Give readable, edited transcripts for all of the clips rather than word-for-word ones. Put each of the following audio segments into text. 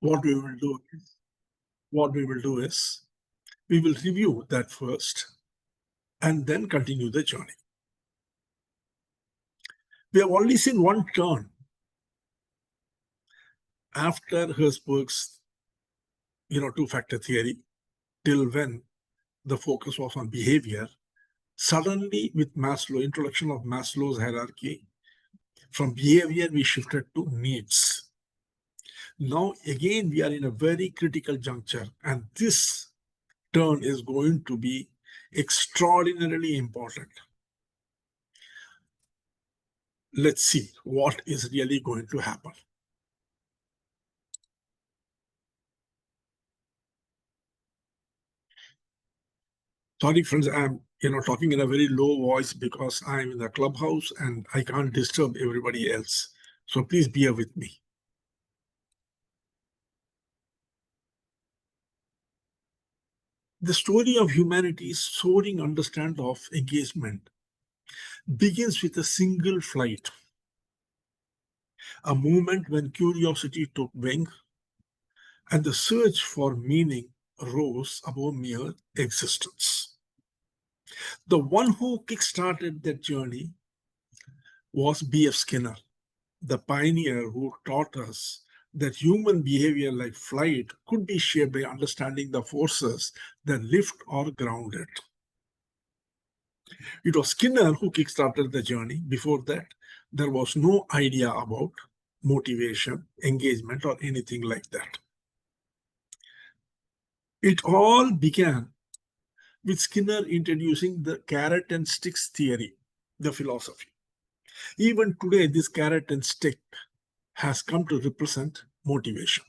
what we will do is we will review that first and then continue the journey. We have only seen one turn after Herzberg's two-factor theory, till when the focus was on behavior. Suddenly, with introduction of Maslow's hierarchy, from behavior we shifted to needs. Now again we are in a very critical juncture, and this turn is going to be extraordinarily important. Let's see what is really going to happen. Sorry, friends, I'm talking in a very low voice because I'm in the clubhouse and I can't disturb everybody else. So please bear with me. The story of humanity's soaring understanding of engagement begins with a single flight, a moment when curiosity took wing and the search for meaning rose above mere existence. The one who kickstarted that journey was B.F. Skinner, the pioneer who taught us that human behavior like flight could be shaped by understanding the forces that lift or ground it. It was Skinner who kickstarted the journey. Before that, there was no idea about motivation, engagement, or anything like that. It all began with Skinner introducing the carrot and sticks theory, the philosophy. Even today, this carrot and stick has come to represent motivation.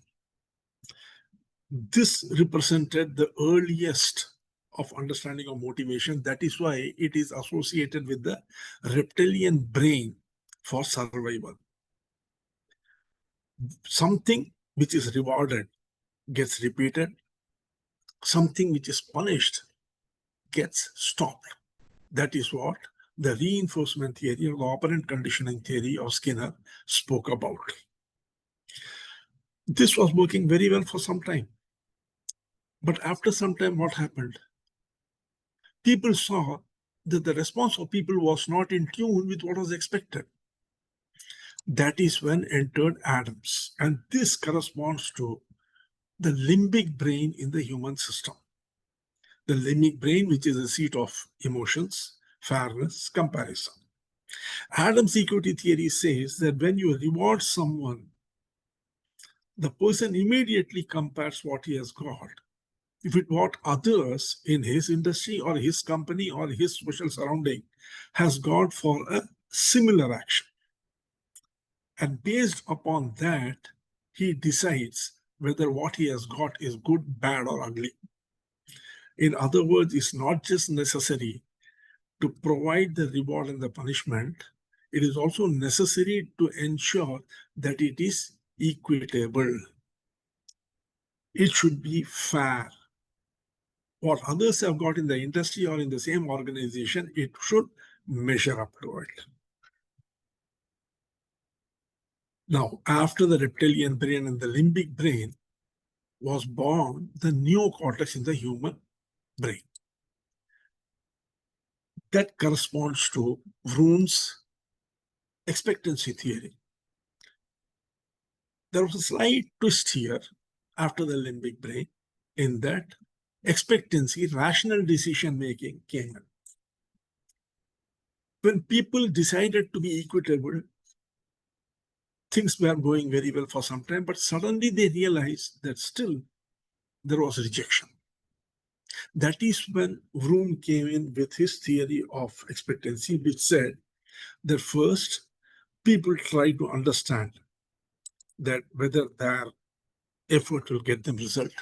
This represented the earliest of understanding of motivation. That is why it is associated with the reptilian brain for survival. Something which is rewarded gets repeated. Something which is punished gets stopped. That is what the reinforcement theory or the operant conditioning theory of Skinner spoke about. This was working very well for some time. But after some time, what happened? People saw that the response of people was not in tune with what was expected. That is when entered Adams. And this corresponds to the limbic brain in the human system. The limbic brain, which is the seat of emotions, fairness, comparison. Adams' equity theory says that when you reward someone, the person immediately compares what he has got with what others in his industry or his company or his social surrounding has got for a similar action. And based upon that, he decides whether what he has got is good, bad, or ugly. In other words, it's not just necessary to provide the reward and the punishment, it is also necessary to ensure that it is equitable. It should be fair. What others have got in the industry or in the same organization, it should measure up to it. Now, after the reptilian brain and the limbic brain was born, the neocortex in the human brain. That corresponds to Vroom's expectancy theory. There was a slight twist here after the limbic brain in that expectancy, rational decision-making came in. When people decided to be equitable, things were going very well for some time, but suddenly they realized that still there was rejection. That is when Vroom came in with his theory of expectancy, which said that first people try to understand that whether their effort will get them result.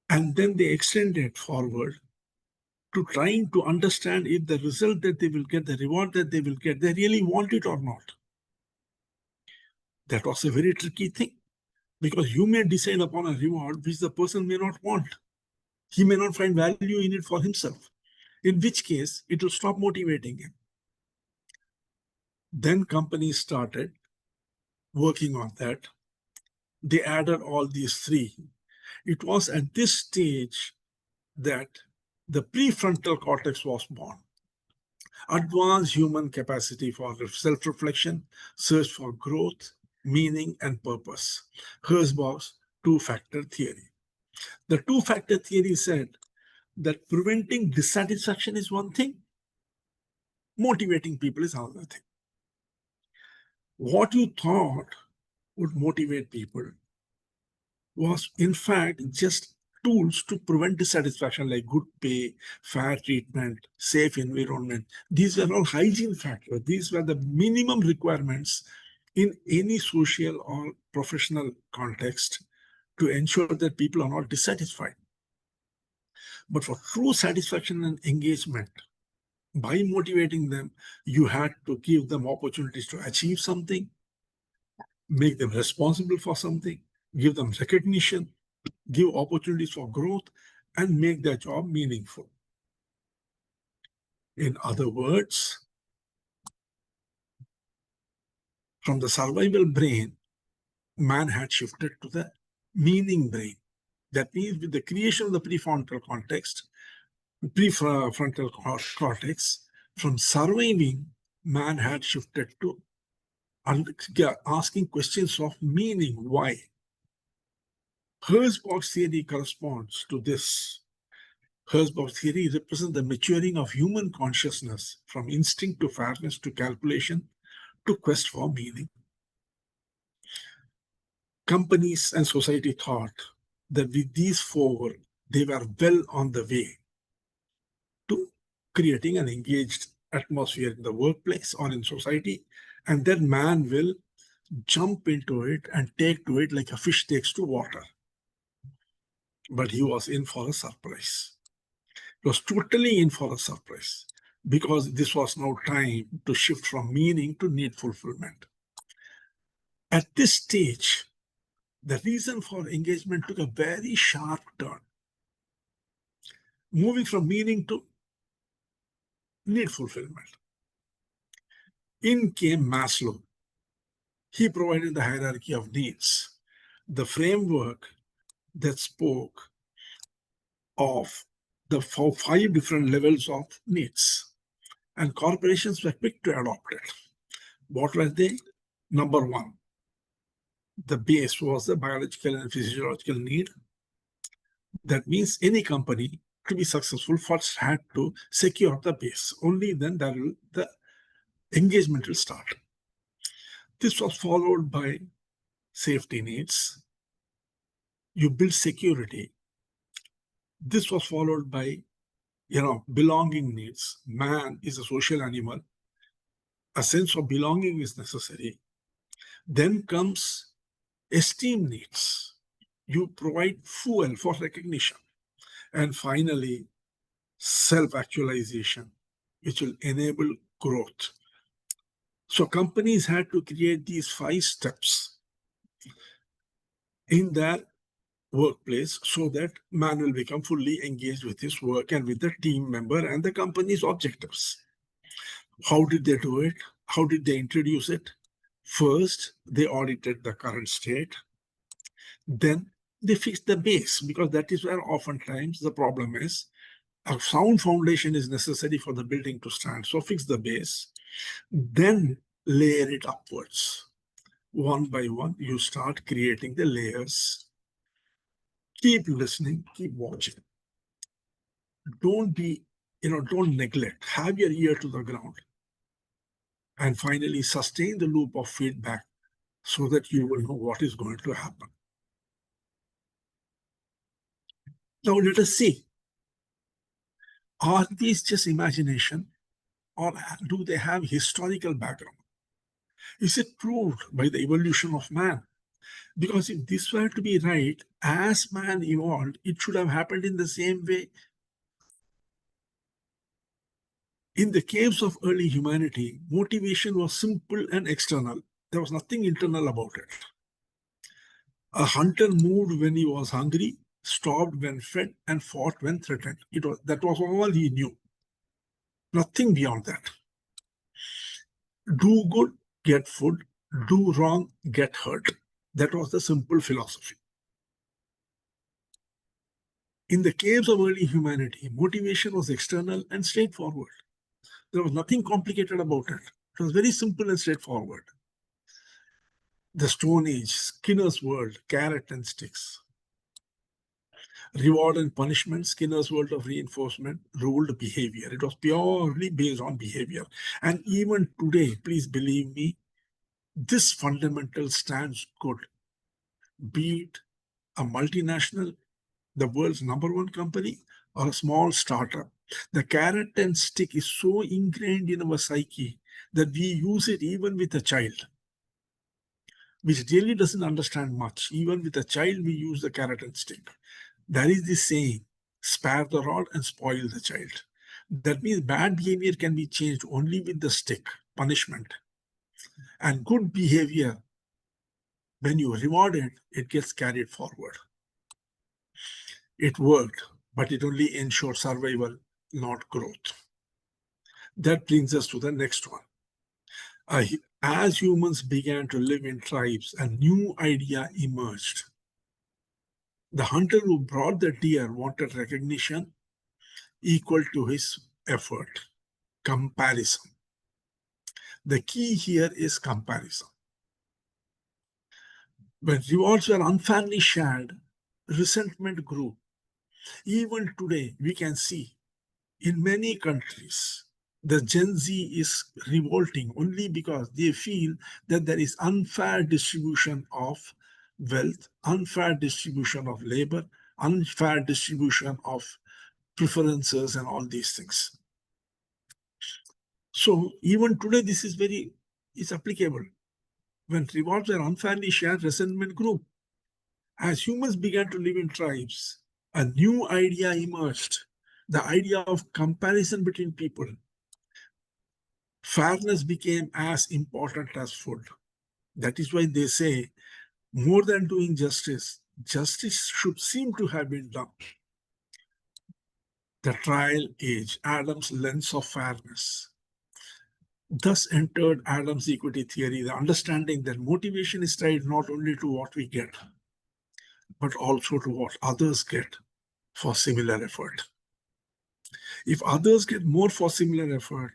And then they extend it forward to trying to understand if the result that they will get, the reward that they will get, they really want it or not. That was a very tricky thing, because you may decide upon a reward which the person may not want. He may not find value in it for himself, in which case it will stop motivating him. Then companies started working on that. they added all these three. It was at this stage that the prefrontal cortex was born. Advanced human capacity for self-reflection, search for growth, meaning, and purpose. Herzberg's two-factor theory. The two-factor theory said that preventing dissatisfaction is one thing, motivating people is another thing. What you thought would motivate people was, in fact, just tools to prevent dissatisfaction, like good pay, fair treatment, safe environment. These were all hygiene factors. These were the minimum requirements in any social or professional context to ensure that people are not dissatisfied. But for true satisfaction and engagement, by motivating them, you had to give them opportunities to achieve something, make them responsible for something, give them recognition, give opportunities for growth, and make their job meaningful. In other words, from the survival brain, man had shifted to the meaning brain. That means with the creation of the prefrontal cortex, from surviving, man had shifted to asking questions of meaning. Why? Herzberg's theory corresponds to this. Herzberg's theory represents the maturing of human consciousness from instinct to fairness to calculation to quest for meaning. Companies and society thought that with these four, they were well on the way to creating an engaged atmosphere in the workplace or in society, and then man will jump into it and take to it like a fish takes to water. But he was in for a surprise. He was totally in for a surprise, because this was now time to shift from meaning to need fulfillment. At this stage, the reason for engagement took a very sharp turn, moving from meaning to need fulfillment. In came Maslow. He provided the hierarchy of needs, the framework that spoke of the five different levels of needs, and corporations were quick to adopt it. What were they? Number one, the base was the biological and physiological need. That means any company to be successful first had to secure the base. Only then the engagement will start. This was followed by safety needs. You build security. This was followed by, belonging needs. Man is a social animal. A sense of belonging is necessary. Then comes esteem needs. You provide fuel for recognition. And finally, self-actualization, which will enable growth. So companies had to create these 5 steps in their workplace so that man will become fully engaged with his work and with the team member and the company's objectives. How did they do it? How did they introduce it? First, they audited the current state. Then they fixed the base, because that is where oftentimes the problem is. A sound foundation is necessary for the building to stand. So fix the base, then layer it upwards. One by one, you start creating the layers. Keep listening, keep watching. Don't neglect. Have your ear to the ground. And finally, sustain the loop of feedback so that you will know what is going to happen. Now let us see. Are these just imagination, or do they have historical background? Is it proved by the evolution of man? Because if this were to be right, as man evolved, it should have happened in the same way. In the caves of early humanity, motivation was simple and external. There was nothing internal about it. A hunter moved when he was hungry, stopped when fed, and fought when threatened. That was all he knew. Nothing beyond that. Do good, get food. Do wrong, get hurt. That was the simple philosophy. In the caves of early humanity, motivation was external and straightforward. There was nothing complicated about it. It was very simple and straightforward. The Stone Age, Skinner's world, carrot and sticks. Reward and punishment, Skinner's world of reinforcement, ruled behavior. It was purely based on behavior. And even today, please believe me, this fundamental stands good. Be it a multinational, the world's number one company, or a small startup. The carrot and stick is so ingrained in our psyche that we use it even with a child, which really doesn't understand much. Even with a child, we use the carrot and stick. That is the saying, spare the rod and spoil the child. That means bad behavior can be changed only with the stick, punishment. And good behavior, when you reward it, it gets carried forward. It worked, but it only ensured survival, not growth. That brings us to the next one. As humans began to live in tribes, a new idea emerged. The hunter who brought the deer wanted recognition equal to his effort. Comparison. The key here is comparison. When rewards were unfairly shared, resentment grew. Even today, we can see in many countries, the Gen Z is revolting only because they feel that there is unfair distribution of wealth, unfair distribution of labor, unfair distribution of preferences and all these things. So even today, this is applicable. When rewards were unfairly shared, resentment grew. As humans began to live in tribes, a new idea emerged, the idea of comparison between people. Fairness became as important as food. That is why they say, more than doing justice, justice should seem to have been done. The trial age, Adam's lens of fairness. Thus entered Adam's equity theory, the understanding that motivation is tied not only to what we get, but also to what others get for similar effort. If others get more for similar effort,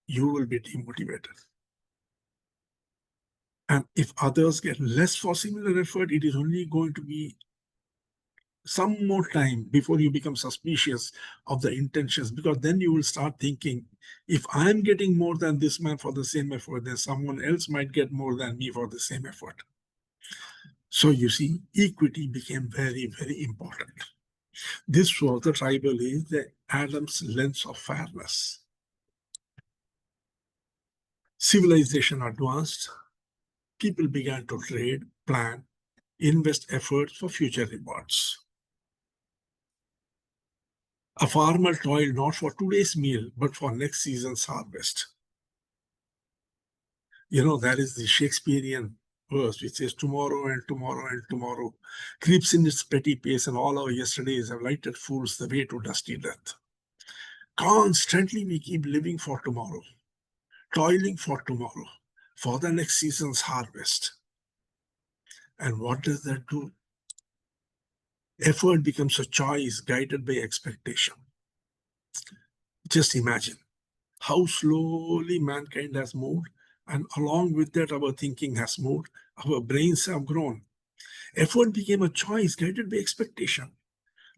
you will be demotivated. And if others get less for similar effort, it is only going to be some more time before you become suspicious of the intentions, because then you will start thinking, if I'm getting more than this man for the same effort, then someone else might get more than me for the same effort. So you see, equity became very, very important. This was the tribal age, the Adam's lens of fairness. Civilization advanced, people began to trade, plan, invest efforts for future rewards. A farmer toiled not for today's meal, but for next season's harvest. You know, that is the Shakespearean verse which says, tomorrow and tomorrow and tomorrow creeps in its petty pace, and all our yesterdays have lighted fools the way to dusty death. Constantly we keep living for tomorrow, toiling for tomorrow, for the next season's harvest. And what does that do? Effort becomes a choice guided by expectation. Just imagine how slowly mankind has moved, and along with that, our thinking has moved, our brains have grown. Effort became a choice guided by expectation.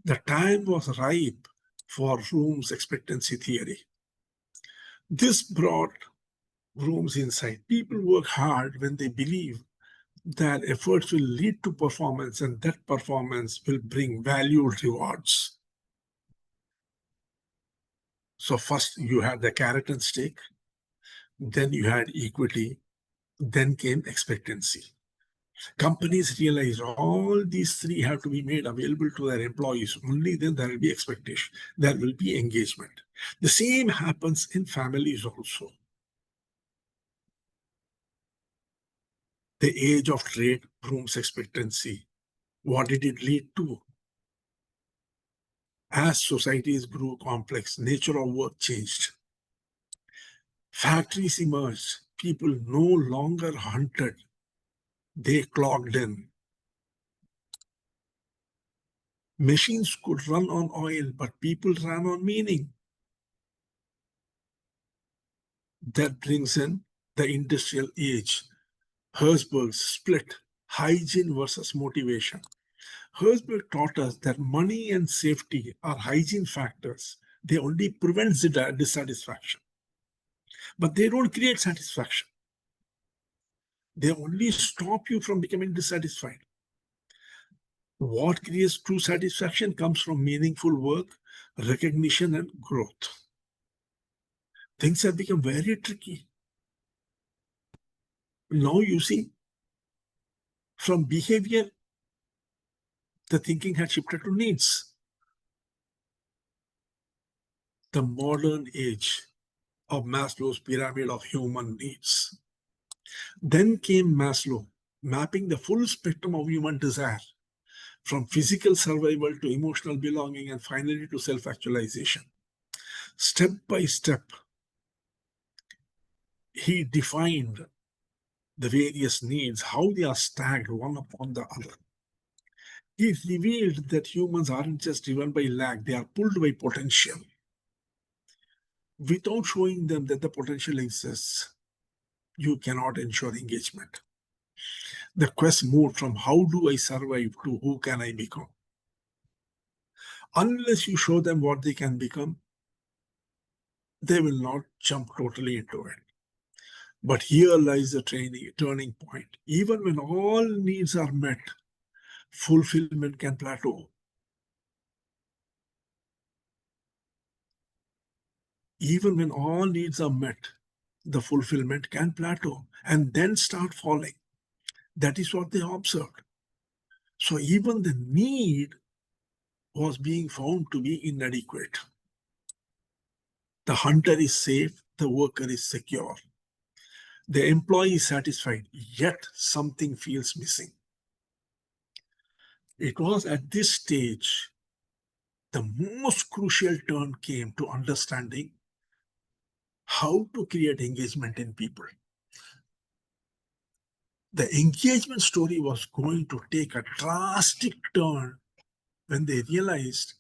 The time was ripe for Room's expectancy theory. This brought Room's insight. People work hard when they believe that efforts will lead to performance, and that performance will bring valued rewards. So first you had the carrot and stick, then you had equity, then came expectancy. Companies realize all these three have to be made available to their employees. Only then there will be expectation, there will be engagement. The same happens in families also. The age of trade, Room's expectancy. What did it lead to? As societies grew complex, nature of work changed. Factories emerged. People no longer hunted. They clogged in. Machines could run on oil, but people ran on meaning. That brings in the industrial age. Herzberg's split hygiene versus motivation. Herzberg taught us that money and safety are hygiene factors. They only prevent dissatisfaction, but they don't create satisfaction. They only stop you from becoming dissatisfied. What creates true satisfaction comes from meaningful work, recognition, and growth. Things have become very tricky. Now you see, from behavior, the thinking had shifted to needs. The modern age of Maslow's pyramid of human needs. Then came Maslow, mapping the full spectrum of human desire, from physical survival to emotional belonging and finally to self-actualization. Step by step, he defined the various needs, how they are stacked one upon the other. He revealed that humans aren't just driven by lack, they are pulled by potential. Without showing them that the potential exists, you cannot ensure engagement. The quest moved from how do I survive to who can I become. Unless you show them what they can become, they will not jump totally into it. But here lies the turning point. Even when all needs are met, fulfillment can plateau. Even when all needs are met, the fulfillment can plateau and then start falling. That is what they observed. So even the need was being found to be inadequate. The hunter is safe, the worker is secure. The employee is satisfied, yet something feels missing. It was at this stage the most crucial turn came to understanding how to create engagement in people. The engagement story was going to take a drastic turn when they realized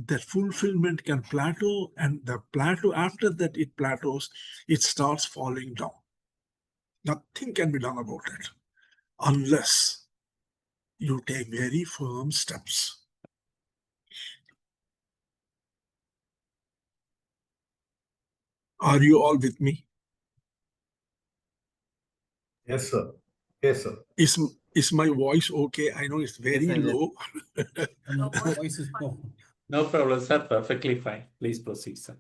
that fulfillment can plateau, and the plateau, after that it plateaus, it starts falling down. Nothing can be done about it unless you take very firm steps. Are you all with me? Yes, sir. Yes, sir. Is my voice okay? I know it's very Yes, low. no, voice is no. No problem, sir. Perfectly fine. Please proceed, sir.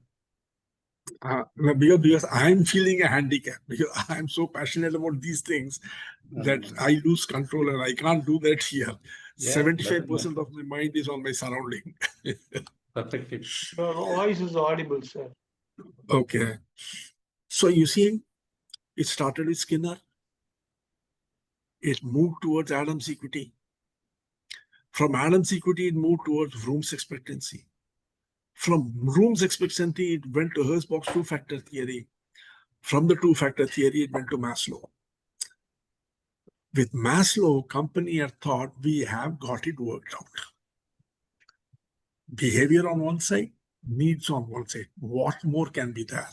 Because I'm feeling a handicap, because I'm so passionate about these things that I lose control and I can't do that here. Yeah, 75% of my mind is on my surrounding. Perfectly. Your voice is audible, sir. Okay. So you see, it started with Skinner. It moved towards Adam's equity. From Adam's equity, it moved towards Room's expectancy. From Room's expectancy, it went to Herzberg's two-factor theory. From the two-factor theory, it went to Maslow. With Maslow, company had thought we have got it worked out. Behavior on one side, needs on one side. What more can be there?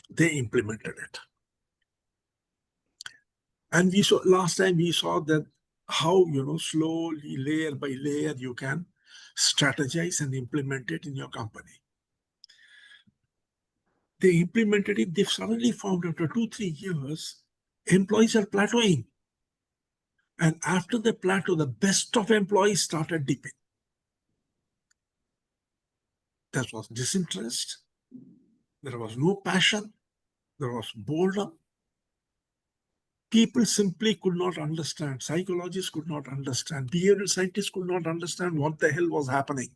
They implemented it. And we saw last time we saw that how slowly, layer by layer, you can strategize and implement it in your company. They implemented it, they suddenly found after 2-3 years, employees are plateauing. And after the plateau, the best of employees started dipping. There was disinterest, there was no passion, there was boredom. People simply could not understand, psychologists could not understand, behavioral scientists could not understand what the hell was happening.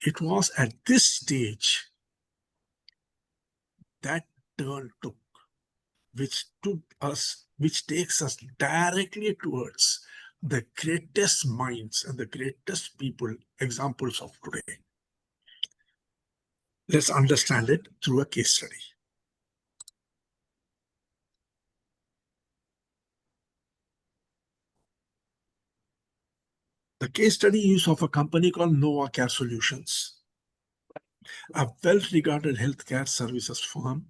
It was at this stage that turn took, which takes us directly towards the greatest minds and the greatest people, examples of today. Let's understand it through a case study. The case study is of a company called Nova Care Solutions, a well-regarded healthcare services firm,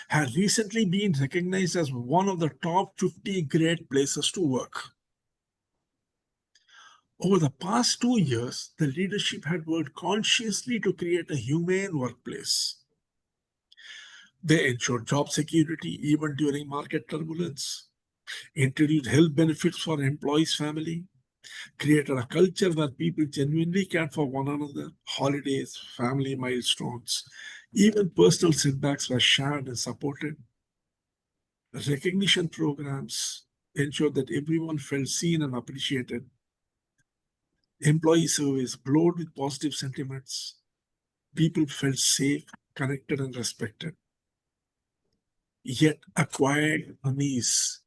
had recently been recognized as one of the top 50 great places to work. Over the past 2 years, the leadership had worked consciously to create a humane workplace. They ensured job security even during market turbulence, introduced health benefits for employees' family, created a culture where people genuinely cared for one another, holidays, family milestones, even personal setbacks were shared and supported. Recognition programs ensured that everyone felt seen and appreciated. Employee surveys glowed with positive sentiments. People felt safe, connected, and respected. Yet a quiet unease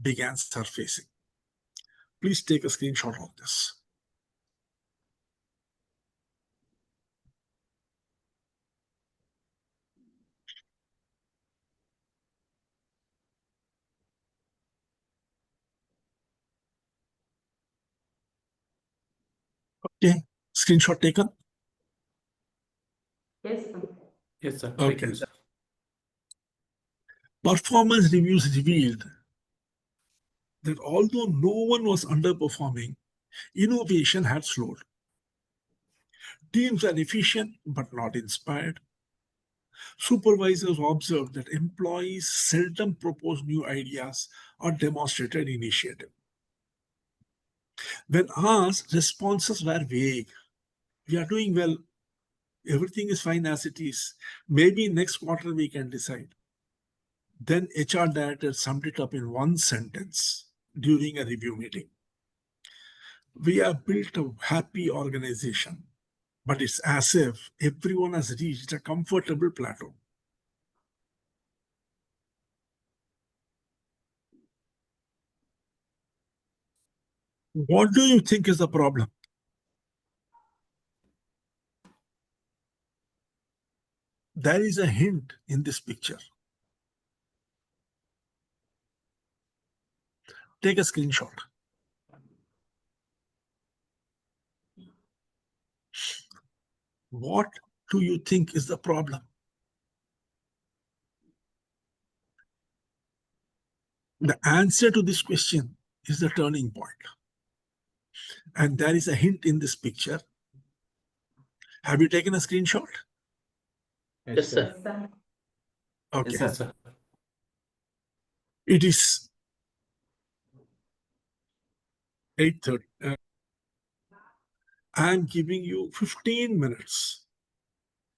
began surfacing. Please take a screenshot of this. Okay, screenshot taken. Yes, sir. Yes, sir. Okay. Taken, sir. Performance reviews revealed that although no one was underperforming, innovation had slowed. Teams are efficient but not inspired. Supervisors observed that employees seldom proposed new ideas or demonstrated initiative. When asked, responses were vague. We are doing well. Everything is fine as it is. Maybe next quarter we can decide. Then HR director summed it up in one sentence during a review meeting. We have built a happy organization, but it's as if everyone has reached a comfortable plateau. What do you think is the problem? There is a hint in this picture. Take a screenshot. What do you think is the problem? The answer to this question is the turning point. And there is a hint in this picture. Have you taken a screenshot? Yes, Yes, sir. sir. Okay. Yes, sir. It is 8:30. I am giving you 15 minutes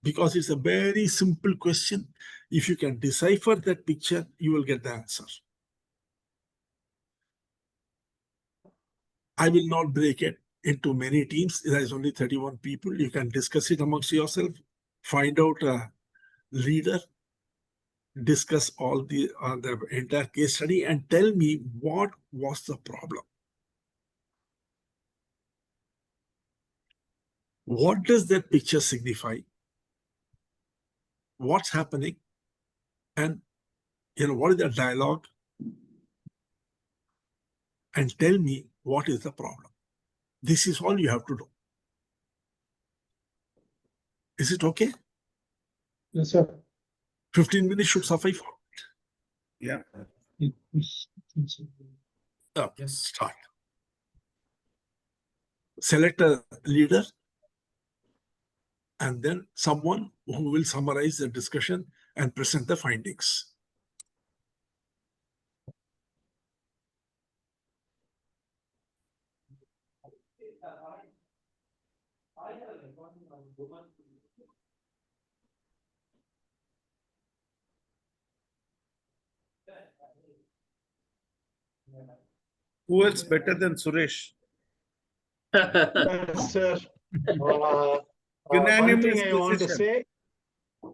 because it's a very simple question. If you can decipher that picture, you will get the answer. I will not break it into many teams. There is only 31 people. You can discuss it amongst yourself, find out a leader, discuss all the entire case study, and tell me what was the problem. What does that picture signify? What's happening? And what is the dialogue? And tell me what is the problem. This is all you have to do. Is it okay? Yes, sir. 15 minutes should suffice. Yeah. Yes. Start. Select a leader and then someone who will summarize the discussion and present the findings. Who else better than Suresh? Yes, sir. One Unanimous thing I want to decision. say,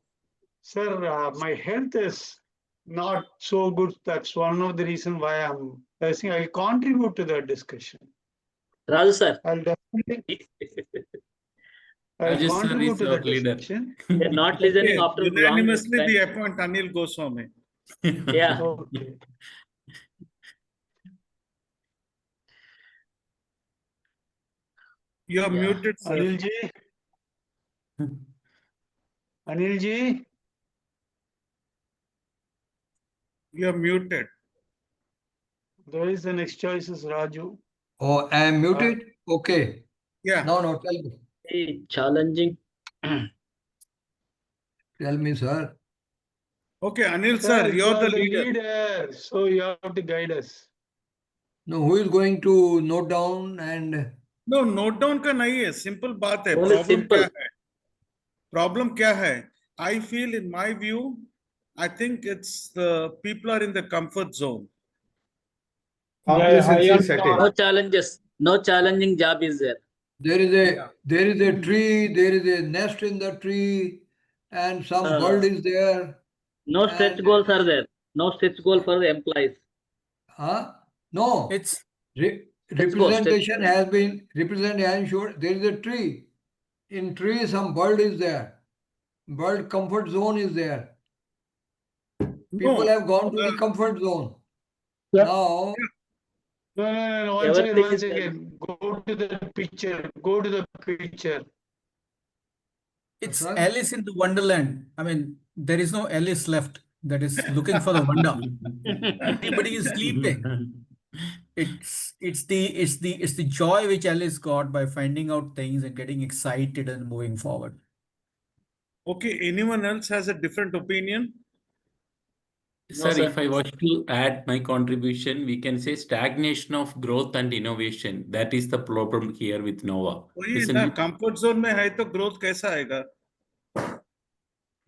sir, my health is not so good. That's one of the reasons why I think I'll contribute to the discussion. Raju, sir. I'll definitely I'll Raju, sir contribute is to the our leader. discussion. They're not listening Okay, after long unanimously time. they appoint Anil Goswami. Yeah. Okay. You're muted, sir. Anilji, Anilji, You're muted. there is the next choice is Raju. Oh, I am muted? Okay. Yeah. No, tell me. Hey, challenging. Tell me, sir. Okay, Anil Sir, sir, you you're are the the leader. leader, so you have to guide us. No, who is going to note down and No, note down का नहीं है. Simple बात है. Only Problem simple. क्या है? Problem क्या है? I feel, in my view, I think it's the people are in the comfort zone. Complacency is set No in. challenges. No challenging job is there. there is a tree, there is a nest in the tree, and some bird is there. No stretch And- goals are there. No stretch goal for the employees. Huh? No. It's Representation has been ensured. There is a tree. In tree, some bird is there. Bird comfort zone is there. People No, have gone to the comfort zone. Yeah. Now, No. Everything Once is there. again, go to the picture. Go to the picture. it's Sir? Alice in the Wonderland. I mean, there is no Alice left that is looking for the wonder. Everybody is sleeping. It's the joy which Alice got by finding out things and getting excited and moving forward. okay, anyone else has a different opinion? Sir, sir. if I was to add my contribution, we can say stagnation of growth and innovation. That is the problem here with Nova. वही Isn't ना, it? comfort zone में है तो growth कैसा आएगा?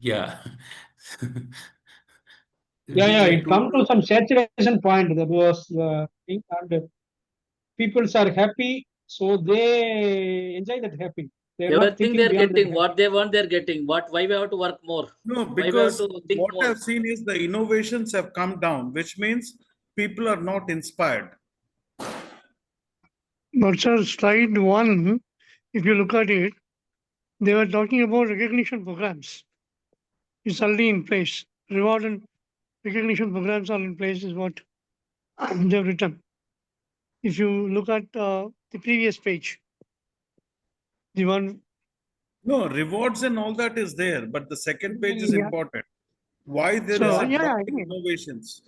Yeah. It comes to some saturation point. That was thing, and people are happy, so they enjoy that happy. They are not Everything thinking they are beyond that getting. happy. What they want, they are getting. Why we have to work more? No, Why we have because to think what more? I've seen is the innovations have come down, which means people are not inspired. But sir, slide 1, if you look at it, they were talking about recognition programs. It's already in place. Reward and recognition programs are in place is what they've written. If you look at the previous page, the one, No, rewards and all that is there, but the second page is Yeah. important. Why there So, is a yeah, drop I in agree. innovations?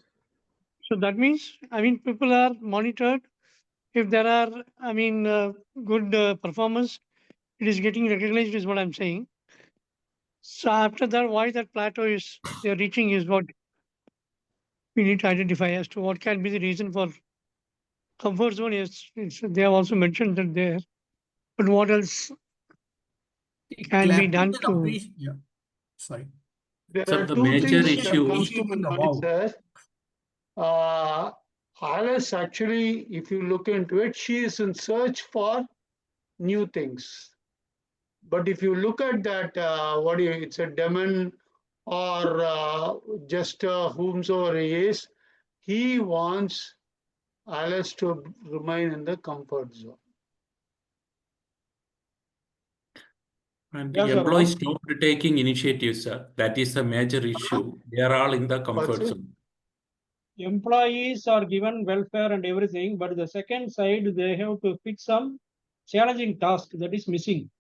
So that means, people are monitored. If there are, good performance, it is getting recognized is what I'm saying. So after that, why that plateau is they're reaching is what we need to identify as to what can be the reason for comfort zone. Yes, they have also mentioned that there, but what else can be done to? Yeah. Sorry. There Sir, are the two major things that issue- comes to my mind, sir. Alice actually, if you look into it, she is in search for new things. But if you look at that, it's a demon or just whomsoever he is, he wants Alice to remain in the comfort zone. And Yes, sir. employees stopped taking initiatives, sir. That is a major issue. They are all in the comfort What's it? zone. Employees are given welfare and everything, but the second side, they have to pick some challenging task that is missing.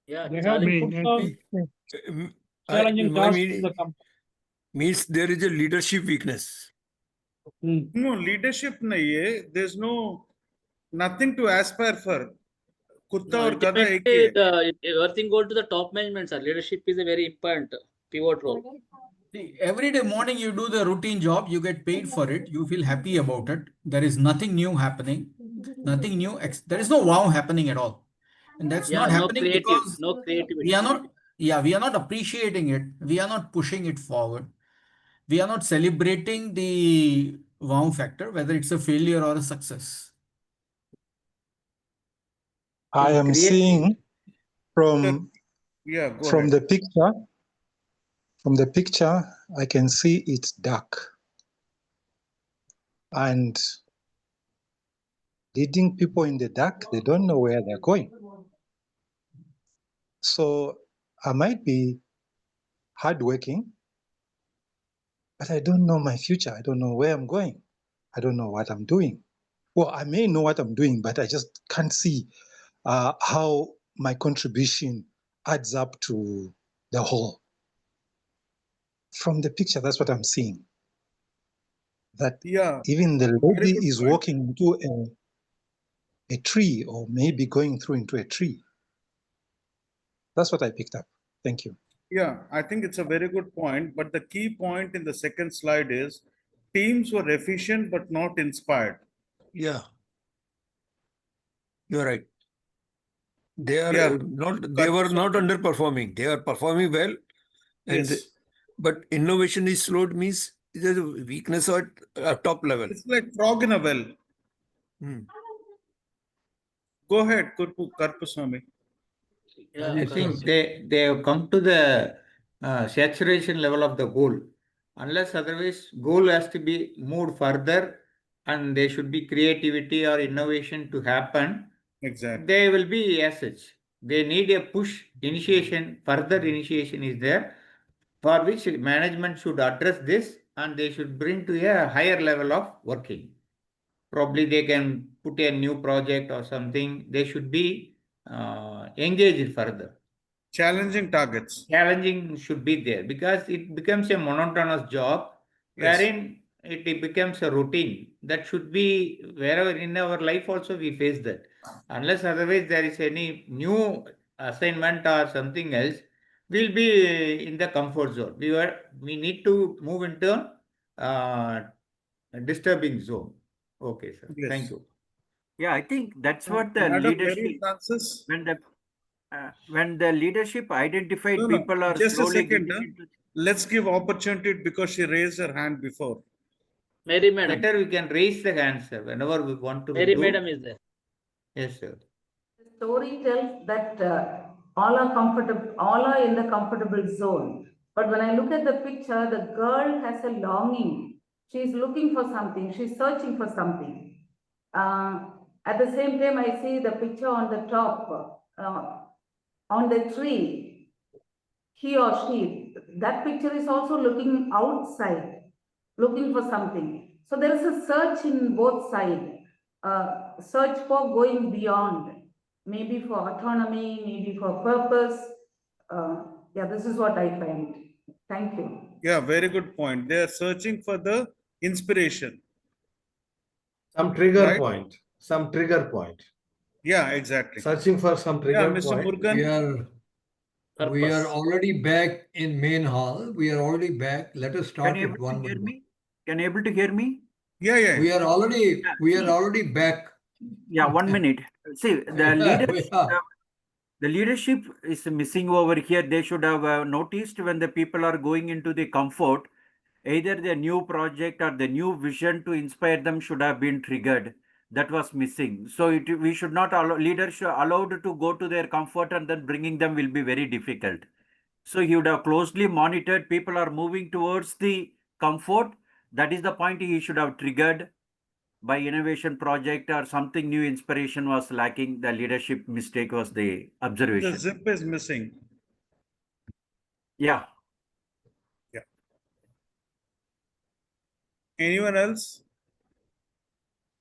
Yeah, They have challenge. to put some challenging I task in mean, the company. means there is a leadership weakness. No, leadership nahi hai. There's nothing to aspire for. Kutta No, aur gada ek hi ultimately, hai. everything go to the top management, sir. Leadership is a very important pivot role. See, every day morning you do the routine job, you get paid for it, you feel happy about it. There is nothing new happening, nothing new. There is no wow happening at all. And that's Yeah, not no happening creative, because no creativity. we are not appreciating it. We are not pushing it forward. We are not celebrating the wow factor, whether it's a failure or a success. I am seeing from Yeah, go from ahead. the picture. From the picture, I can see it's dark, and leading people in the dark, they don't know where they're going. So I might be hardworking, but I don't know my future. I don't know where I'm going. I don't know what I'm doing. Well, I may know what I'm doing, but I just can't see how my contribution adds up to the whole. From the picture, that's what I'm seeing. That even the lady is walking into a tree, or maybe going through into a tree. That's what I picked up. Thank you. Yeah, I think it's a very good point. But the key point in the second slide is teams were efficient but not inspired. Yeah, you're right. They are not. They were not underperforming. They are performing well, and but innovation is slowed means there's a weakness at top level. It's like frog in a well. Go ahead, Karpuswamy. I think they have come to the saturation level of the goal. Unless otherwise, goal has to be moved further, and there should be creativity or innovation to happen. Exactly. They will be as such. They need a push initiation. Further initiation is there, for which management should address this, and they should bring to a higher level of working. Probably they can put a new project or something. They should be engaged further. Challenging targets. Challenging should be there, because it becomes a monotonous job wherein it becomes a routine. That should be wherever in our life also we face that. Unless otherwise there is any new assignment or something else, we'll be in the comfort zone. We need to move into a disturbing zone. Okay, sir. Thank you. Yeah, I think that's what the leadership. When the leadership identified people are just slowly a second, getting into. Let's give opportunity because she raised her hand before. Mary Madam. Better we can raise the hand, sir, whenever we want to Mary do. Madam is there. Yes, sir. The story tells that all are comfortable, all are in the comfortable zone. But when I look at the picture, the girl has a longing. She's looking for something. She's searching for something. At the same time, I see the picture on the top, on the tree. He or she, that picture is also looking outside, looking for something. So there is a search in both sides, search for going beyond, maybe for autonomy, maybe for purpose. Yeah, this is what I find. Thank you. Yeah, very good point. They are searching for the inspiration. Some trigger point. Some trigger point. Yeah, exactly. Searching for some trigger Mr. point. Murugan. We are already back in main hall. We are already back. Let us start with one more. Can you able to hear me? Yeah. We are already back. Yeah, 1 minute. See, the leaders, the leadership is missing over here. They should have noticed when the people are going into the comfort, either the new project or the new vision to inspire them should have been triggered. That was missing. So we should not allow leaders allowed to go to their comfort, and then bringing them will be very difficult. So he would have closely monitored. People are moving towards the comfort. That is the point he should have triggered by innovation project or something new. Inspiration was lacking. The leadership mistake was the observation. The zip is missing. Yeah. Anyone else?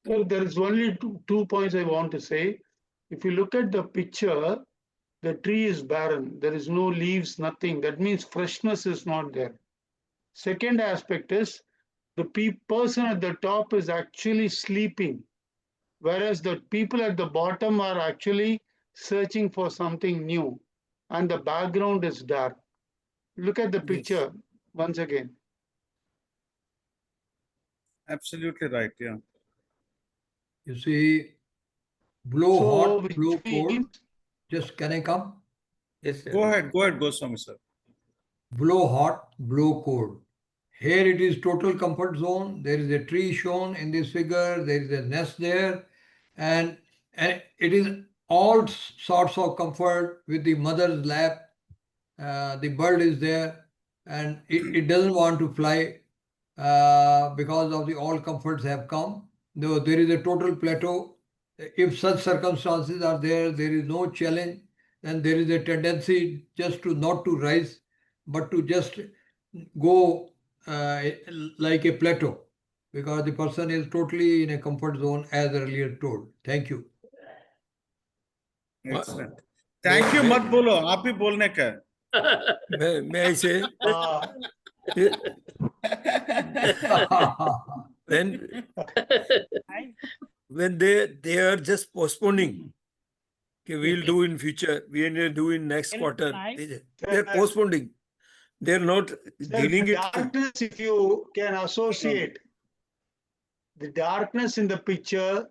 Well, there is only two points I want to say. If you look at the picture, the tree is barren. There is no leaves, nothing. That means freshness is not there. Second aspect is the person at the top is actually sleeping, whereas the people at the bottom are actually searching for something new, and the background is dark. Look at the picture once again. Absolutely right. Yeah. You see, blow hot, blow cold. Just can I come? Yes, sir. Go ahead, Goswami sir. Blow hot, blow cold. Here it is total comfort zone. There is a tree shown in this figure. There is a nest there. And it is all sorts of comfort with the mother's lap. The bird is there and it doesn't want to fly because of the all comforts have come. No, there is a total plateau. If such circumstances are there, there is no challenge, then there is a tendency just to not to rise, but to just go like a plateau, because the person is totally in a comfort zone as earlier told. Thank you. Excellent. Thank you मत बोलो, आप ही बोलने का. May I say? when they are just postponing, okay, we'll do in future, we'll do in next quarter. They are postponing. They are not dealing the it. darkness, if you can associate the darkness in the picture,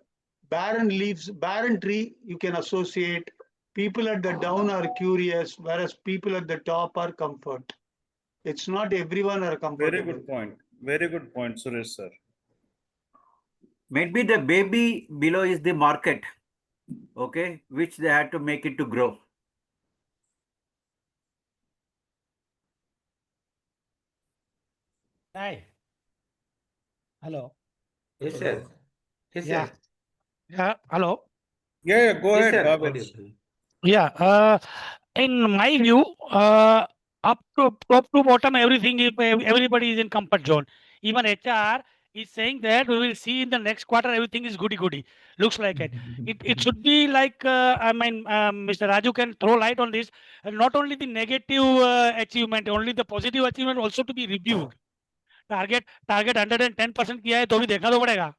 barren leaves, barren tree, you can associate. People at the down are curious, whereas people at the top are comfort. It's not everyone are comfortable. Very good point. Very good point, Suresh sir. Maybe the baby below is the market, okay, which they had to make it to grow. Hi. Hello. Yes, sir. Yes, Yeah. sir. Yeah. Hello. Yeah, go Yes, ahead, sir. Bhavesh. Yeah. In my view, up to bottom, everybody is in comfort zone. Even HR is saying that we will see in the next quarter everything is goody. Looks like it. It should be like Mr. Raju can throw light on this. Not only the negative achievement, only the positive achievement also to be reviewed. Target 110% किया है तो भी देखना तो पड़ेगा.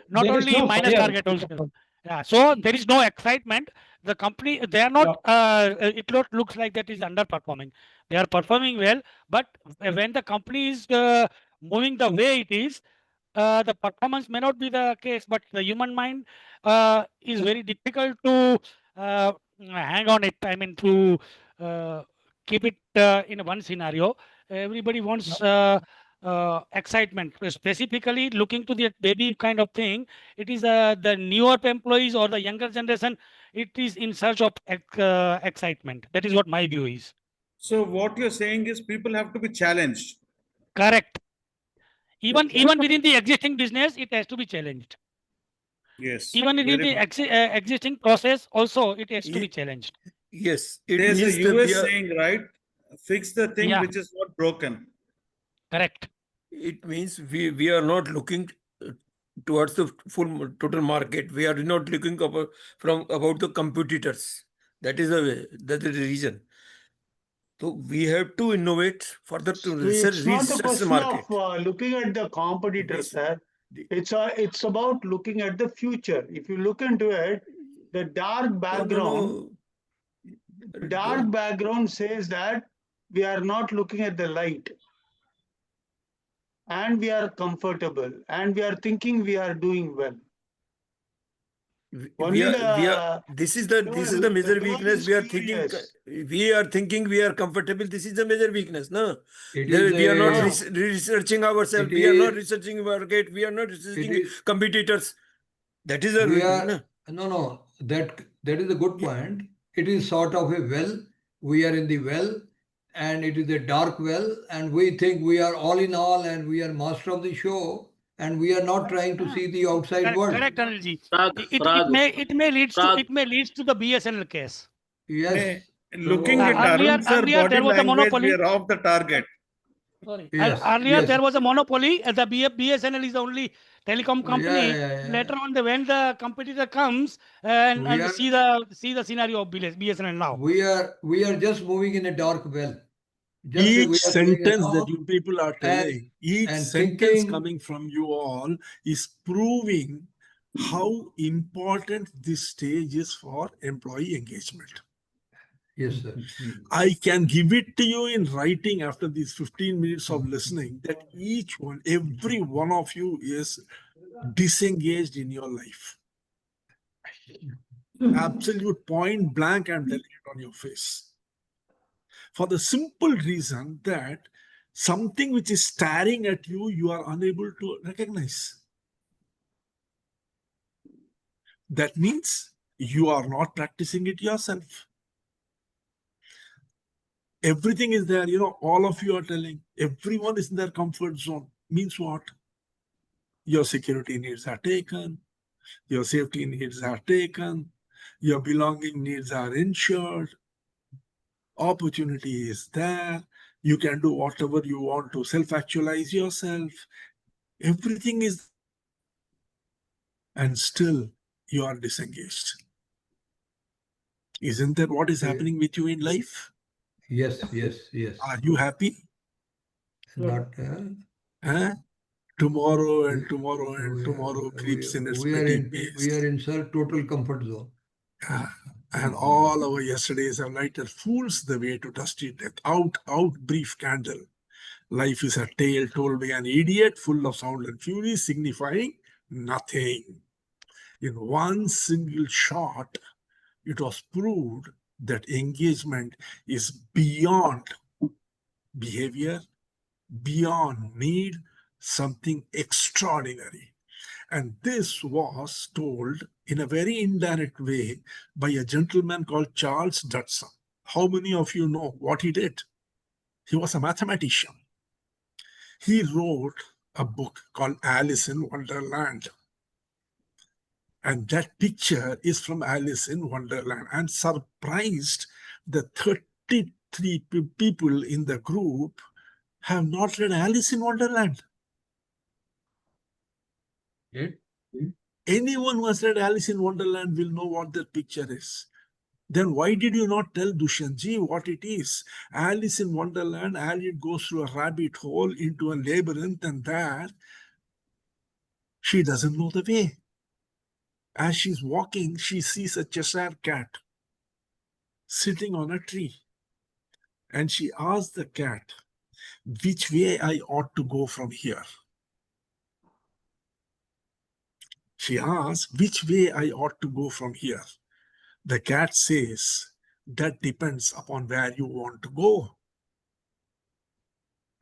Not There is only no minus fire. target also. Yeah, so there is no excitement. The company, they are not, it looks like that is underperforming. They are performing well, but when the company is moving the way it is, the performance may not be the case, but the human mind is very difficult to hang on it. I mean, to keep it in one scenario. Everybody wants excitement, specifically looking to the baby kind of thing. It is the newer employees or the younger generation. It is in search of excitement. That is what my view is. So what you're saying is people have to be challenged. Correct. Even within the existing business, it has to be challenged. Yes. Even within the existing process, also it has to be challenged. Yes. There's a US saying, right? Fix the thing which is not broken. Correct. It means we are not looking towards the full total market. We are not looking about the competitors. That is the reason. So we have to innovate further to research It's not a question the market. of looking at the competitors, sir. It's about looking at the future. If you look into it, the dark background, dark background says that we are not looking at the light, and we are comfortable, and we are thinking we are doing well. This is the major weakness. We are thinking we are comfortable. This is the major weakness. No, we are not researching ourselves. We are not researching market. We are not researching competitors. That is a no. That is a good point. It is sort of a well. We are in the well, and it is a dark well, and we think we are all in all, and we are master of the show. And we are not trying to see the outside world. Correct analogy. It may lead to the BSNL case. Yes. Looking at Arun sir body language, we are off the target. Sorry. Earlier there was a monopoly. The BSNL is the only telecom company. Later on, when the competitor comes and see the scenario of BSNL now. We are just moving in a dark well. Each sentence that you people are telling, each sentence coming from you all is proving how important this stage is for employee engagement. Yes, sir. I can give it to you in writing after these 15 minutes of listening that every one of you is disengaged in your life. Absolute point blank, I'm telling it on your face. For the simple reason that something which is staring at you, you are unable to recognize. That means you are not practicing it yourself. Everything is there, all of you are telling, everyone is in their comfort zone. Means what? Your security needs are taken, your safety needs are taken, your belonging needs are ensured, opportunity is there, you can do whatever you want to self-actualize yourself, everything is, and still you are disengaged. Isn't that what is happening with you in life? Yes, yes, yes. Are you happy? Not. Tomorrow and tomorrow and tomorrow creeps in its petty pace. We are in total comfort zone. And all our yesterdays have lighted fools the way to dusty death. Out, brief candle. Life is a tale told by an idiot, full of sound and fury, signifying nothing. In one single shot, it was proved that engagement is beyond behavior, beyond need, something extraordinary. And this was told in a very indirect way by a gentleman called Charles Dodson. How many of you know what he did? He was a mathematician. He wrote a book called Alice in Wonderland. And that picture is from Alice in Wonderland. I'm surprised that 33 people in the group have not read Alice in Wonderland. Anyone who has read Alice in Wonderland will know what that picture is. Then why did you not tell Dushyantji what it is? Alice in Wonderland, Alice goes through a rabbit hole into a labyrinth, and there she doesn't know the way. As she's walking, she sees a Cheshire cat sitting on a tree. And she asks the cat, which way I ought to go from here? She asks, which way I ought to go from here? The cat says, that depends upon where you want to go.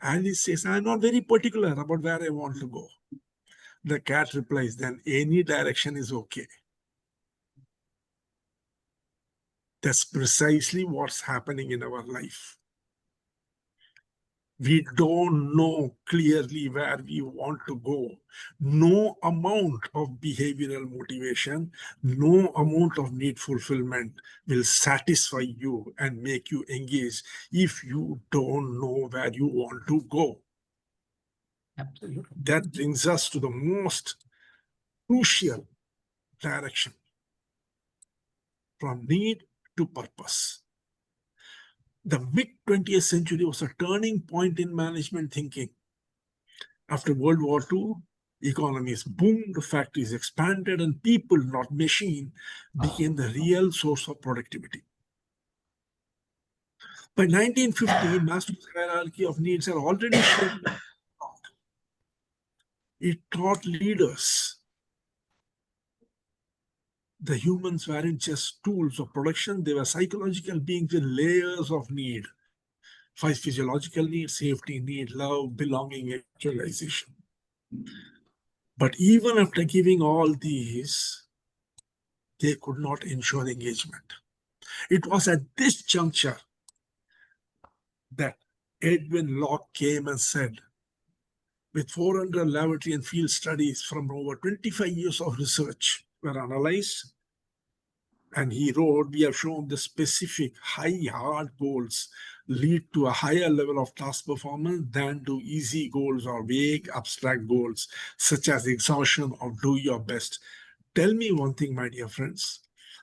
Alice says, I'm not very particular about where I want to go. The cat replies, then any direction is okay. That's precisely what's happening in our life. We don't know clearly where we want to go. No amount of behavioral motivation, no amount of need fulfillment will satisfy you and make you engage if you don't know where you want to go. Absolutely. That brings us to the most crucial direction, from need to purpose. The mid-20th century was a turning point in management thinking. After World War II, economies boomed, factories expanded, and people, not machine, became the real source of productivity. By 1950, Maslow's hierarchy of needs had already shaped thought. It taught leaders the humans weren't just tools of production, they were psychological beings with layers of need. Physiological need, safety need, love, belonging, actualization. But even after giving all these, they could not ensure engagement. It was at this juncture that Edwin Locke came and said, with 400 laboratory and field studies from over 25 years of research were analyzed, and he wrote, we have shown the specific high hard goals lead to a higher level of task performance than do easy goals or vague abstract goals, such as exhaustion or do your best. Tell me one thing, my dear friends.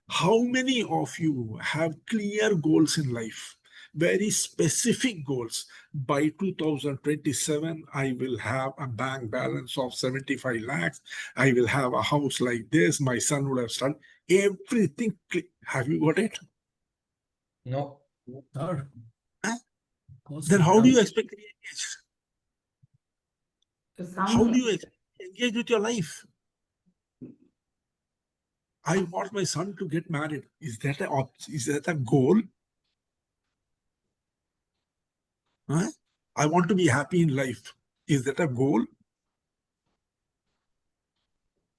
How many of you have clear goals in life? Very specific goals. By 2027, I will have a bank balance of 75 lakhs. I will have a house like this. My son would have started. Everything. Have you got it? No. Huh? Then how do you expect to be engaged? How do you expect to engage with your life? I want my son to get married. Is that a goal? Huh? I want to be happy in life. Is that a goal?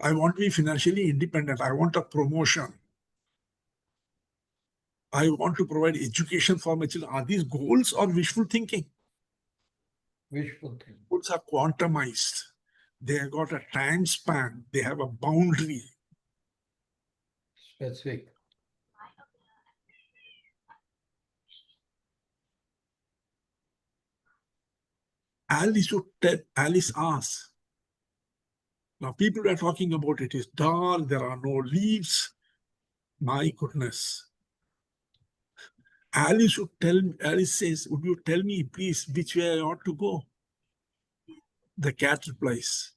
I want to be financially independent. I want a promotion. I want to provide education for my children. Are these goals or wishful thinking? Wishful thinking. Goals are quantumized. They have got a time span. They have a boundary. Specific. Alice asks. Now people are talking about it is dark, there are no leaves. My goodness. Alice says, would you tell me, please, which way I ought to go? The cat replies,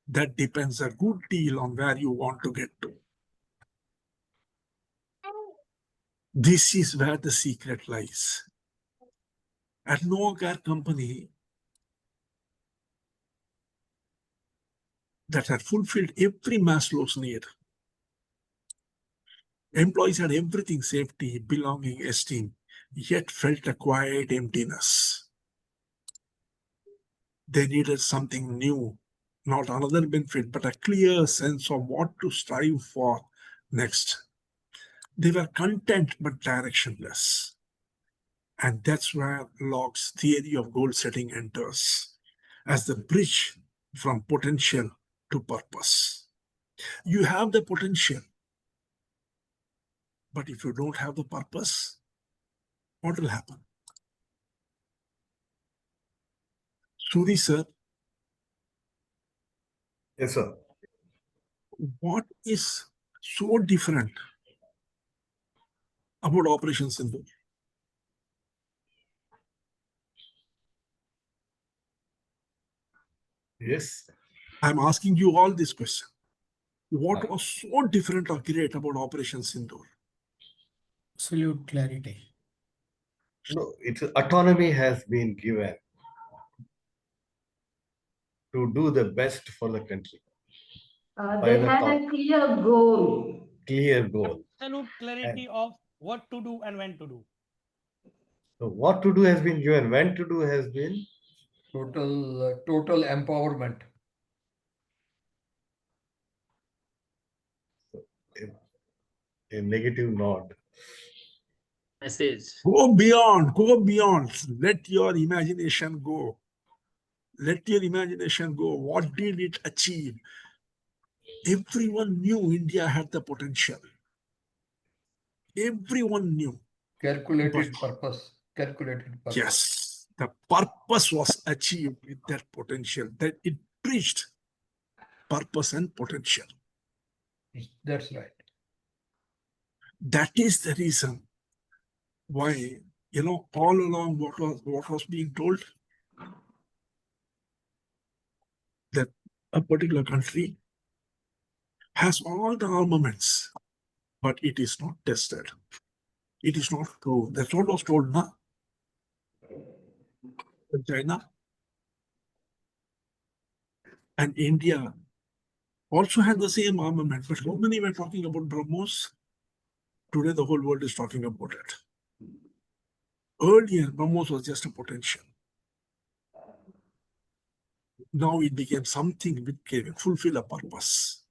that depends a good deal on where you want to get to. This is where the secret lies. At Noah Car Company, that had fulfilled every Maslow's need. Employees had everything: safety, belonging, esteem, yet felt a quiet emptiness. They needed something new, not another benefit, but a clear sense of what to strive for next. They were content but directionless. And that's where Locke's theory of goal setting enters, as the bridge from potential to purpose. You have the potential, but if you don't have the purpose, what will happen? Suri sir. Yes, sir. What is so different about Operation Sindoor? Yes. I'm asking you all this question. What was so different or great about Operation Sindoor? Absolute clarity. No, its autonomy has been given to do the best for the country. They had a clear goal. Clear goal. Absolute clarity of what to do and when to do. So what to do has been given. When to do has been total empowerment. A negative nod. Message. Go beyond, go beyond. Let your imagination go. Let your imagination go. What did it achieve? Everyone knew India had the potential. Everyone knew. Calculated purpose. Calculated purpose. Yes, the purpose was achieved with that potential, that it bridged purpose and potential. That's right. That is the reason why, all along what was being told, that a particular country has all the armaments, but it is not tested. It is not true. That's what was told now. China and India also had the same armament, but how many were talking about BrahMos? Today, the whole world is talking about it. Earlier, BrahMos was just a potential. Now it became something which can fulfill a purpose.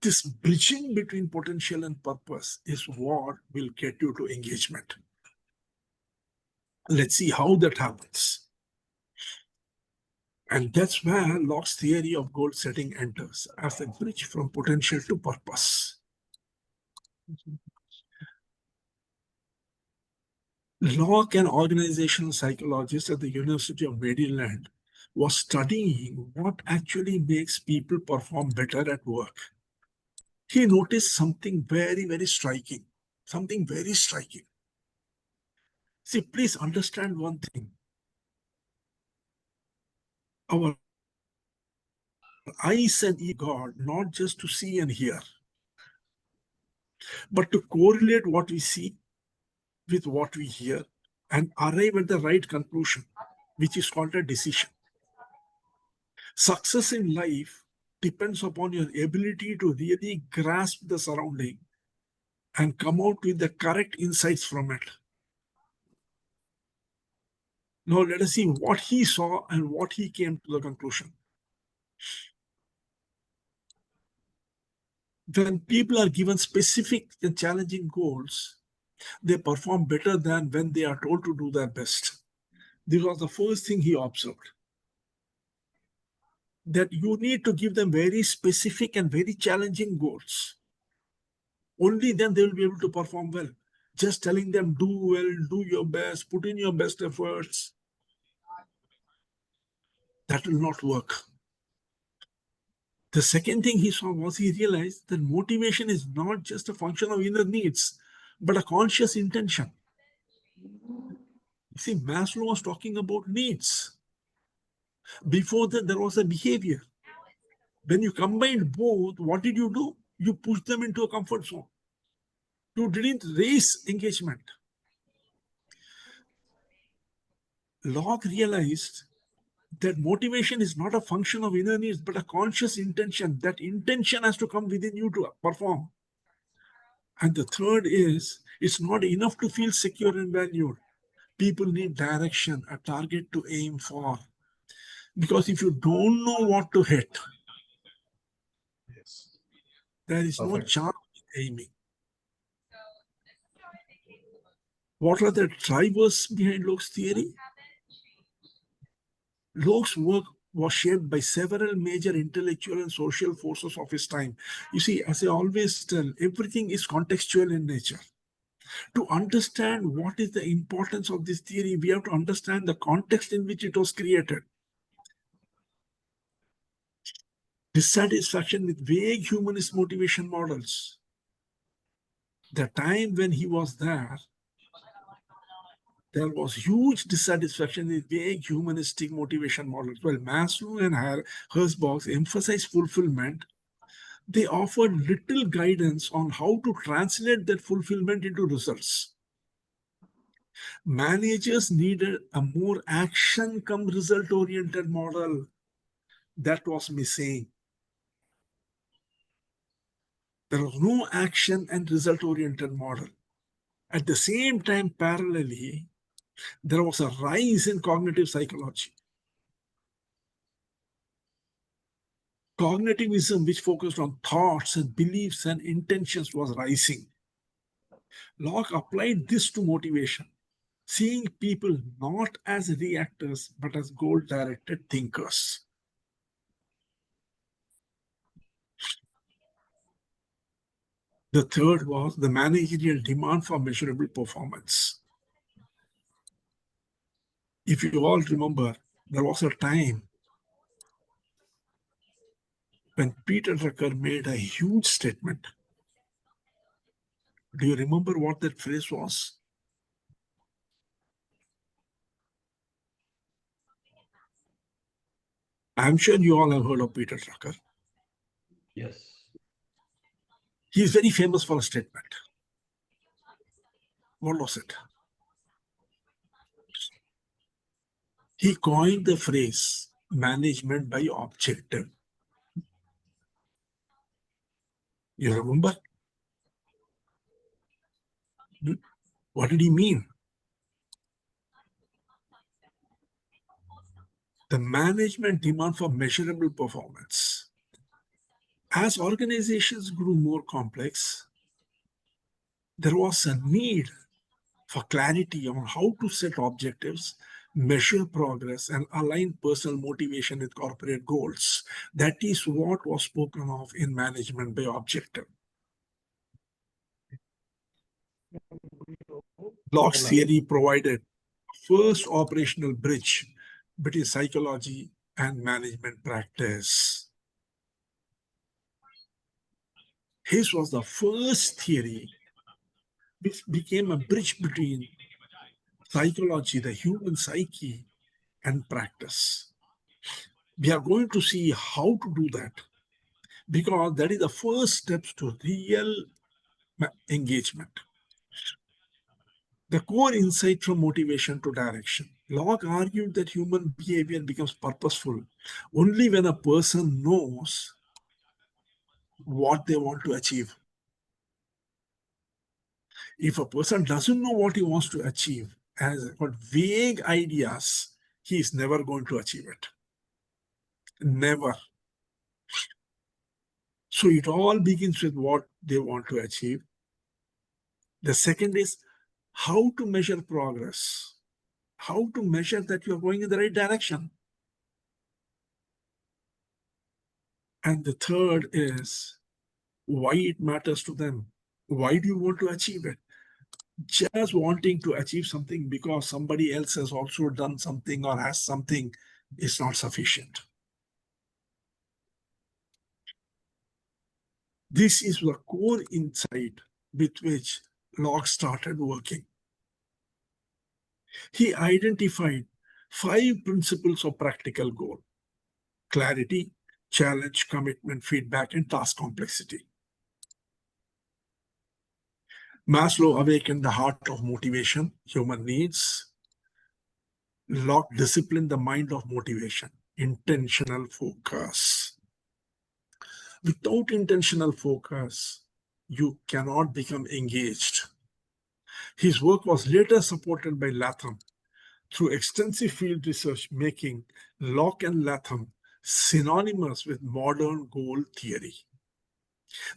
This bridging between potential and purpose is what will get you to engagement. Let's see how that happens. And that's where Locke's theory of goal setting enters, as a bridge from potential to purpose. Locke, an organizational psychologist at the University of Maryland, was studying what actually makes people perform better at work. He noticed something very, very striking. Something very striking. See, please understand one thing. Our eyes and ears are God, not just to see and hear, but to correlate what we see with what we hear and arrive at the right conclusion, which is called a decision. Success in life depends upon your ability to really grasp the surrounding and come out with the correct insights from it. Now let us see what he saw and what he came to the conclusion. When people are given specific and challenging goals, they perform better than when they are told to do their best. This was the first thing he observed. That you need to give them very specific and very challenging goals. Only then they will be able to perform well. Just telling them, do well, do your best, put in your best efforts, that will not work. The second thing he saw was he realized that motivation is not just a function of inner needs, but a conscious intention. See, Maslow was talking about needs. Before that, there was a behavior. When you combined both, what did you do? You pushed them into a comfort zone. You didn't raise engagement. Locke realized that motivation is not a function of inner needs, but a conscious intention. That intention has to come within you to perform. And the third is, it's not enough to feel secure and valued. People need direction, a target to aim for. Because if you don't know what to hit, there is no chance in aiming. What are the drivers behind Locke's theory? Locke's work was shaped by several major intellectual and social forces of his time. You see, as I always tell, everything is contextual in nature. To understand what is the importance of this theory, we have to understand the context in which it was created. Dissatisfaction with vague humanist motivation models. The time when he was there was huge dissatisfaction with vague humanistic motivation models. Well, Maslow and Herzberg emphasized fulfillment. They offered little guidance on how to translate that fulfillment into results. Managers needed a more action come result oriented model. That was missing. There was no action and result oriented model. At the same time, parallelly, there was a rise in cognitive psychology. Cognitivism, which focused on thoughts and beliefs and intentions, was rising. Locke applied this to motivation, seeing people not as reactors, but as goal-directed thinkers. The third was the managerial demand for measurable performance. If you all remember, there was a time when Peter Drucker made a huge statement. Do you remember what that phrase was? I'm sure you all have heard of Peter Drucker. Yes. He is very famous for a statement. What was it? He coined the phrase management by objective. You remember? What did he mean? The management demand for measurable performance. As organizations grew more complex, there was a need for clarity on how to set objectives, measure progress, and align personal motivation with corporate goals. That is what was spoken of in management by objective. Locke's theory provided first operational bridge between psychology and management practice. His was the first theory which became a bridge between psychology, the human psyche, and practice. We are going to see how to do that, because that is the first steps to real engagement. The core insight from motivation to direction. Locke argued that human behavior becomes purposeful only when a person knows what they want to achieve. If a person doesn't know what he wants to achieve, has got vague ideas, he is never going to achieve it. Never. So it all begins with what they want to achieve. The second is how to measure progress, how to measure that you're going in the right direction. And the third is why it matters to them. Why do you want to achieve it? Just wanting to achieve something because somebody else has also done something or has something is not sufficient. This is the core insight with which Locke started working. He identified 5 principles of practical goal: clarity, challenge, commitment, feedback, and task complexity. Maslow awakened the heart of motivation, human needs. Locke disciplined the mind of motivation, intentional focus. Without intentional focus, you cannot become engaged. His work was later supported by Latham through extensive field research, making Locke and Latham synonymous with modern goal theory.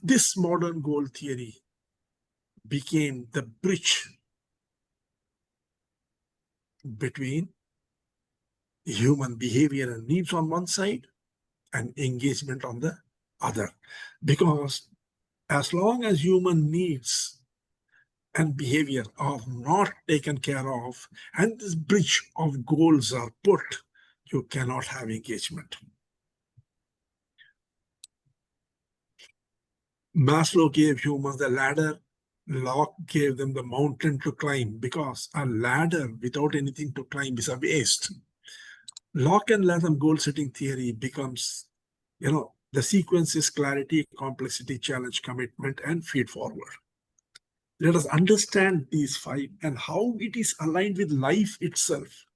This modern goal theory became the bridge between human behavior and needs on one side and engagement on the other. Because as long as human needs and behavior are not taken care of and this bridge of goals are put, you cannot have engagement. Maslow gave humans the ladder. Locke gave them the mountain to climb, because a ladder without anything to climb is a waste. Locke and Latham goal setting theory becomes, the sequence is clarity, complexity, challenge, commitment, and feed forward. Let us understand these 5 and how it is aligned with life itself.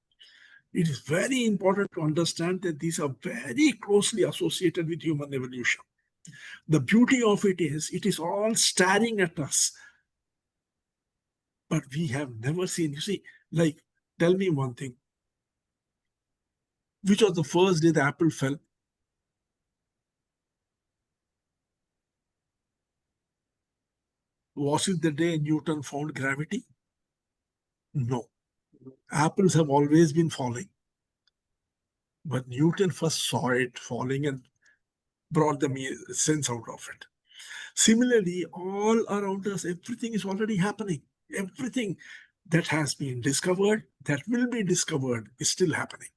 It is very important to understand that these are very closely associated with human evolution. The beauty of it is all staring at us. But we have never seen, you see, like, tell me one thing. Which was the first day the apple fell? Was it the day Newton found gravity? No. Apples have always been falling. But Newton first saw it falling and brought the sense out of it. Similarly, all around us, everything is already happening. Everything that has been discovered, that will be discovered, is still happening.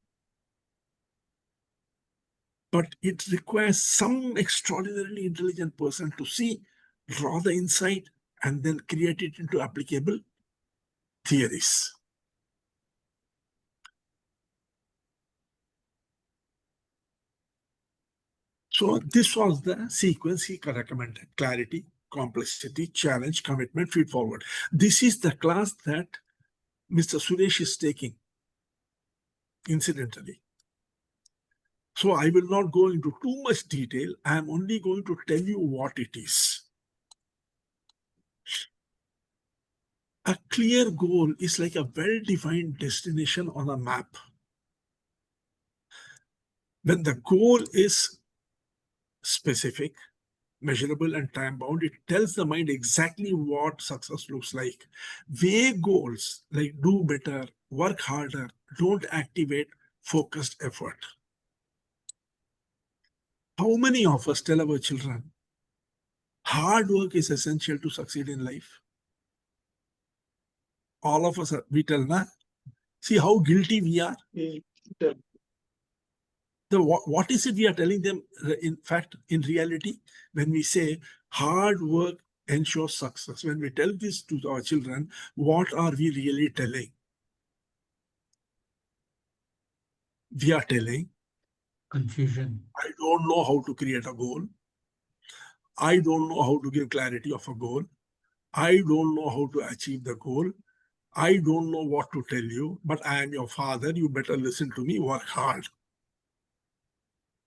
But it requires some extraordinarily intelligent person to see, draw the insight, and then create it into applicable theories. So this was the sequence he recommended: clarity, complexity, challenge, commitment, feed forward. This is the class that Mr. Suresh is taking, incidentally. So I will not go into too much detail. I am only going to tell you what it is. A clear goal is like a well-defined destination on a map. When the goal is specific, measurable, and time-bound, it tells the mind exactly what success looks like. Vague goals like do better, work harder, don't activate focused effort. How many of us tell our children hard work is essential to succeed in life? All of us, we tell, na? See how guilty we are. What is it we are telling them? In fact, in reality, when we say hard work ensures success, when we tell this to our children, what are we really telling? We are telling Confusion. I don't know how to create a goal. I don't know how to give clarity of a goal. I don't know how to achieve the goal. I don't know what to tell you, but I am your father. You better listen to me, work hard.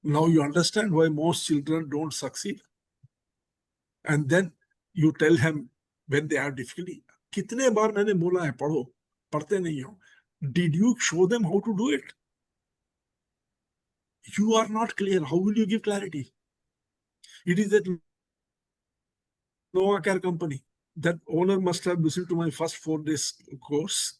Now you understand why most children don't succeed. And then you tell him when they have difficulty, कितने बार मैंने बोला है पढ़ो, पढ़ते नहीं हो. Did you show them how to do it? You are not clear. How will you give clarity? It is that Nova Care company. That owner must have listened to my first 4 days course.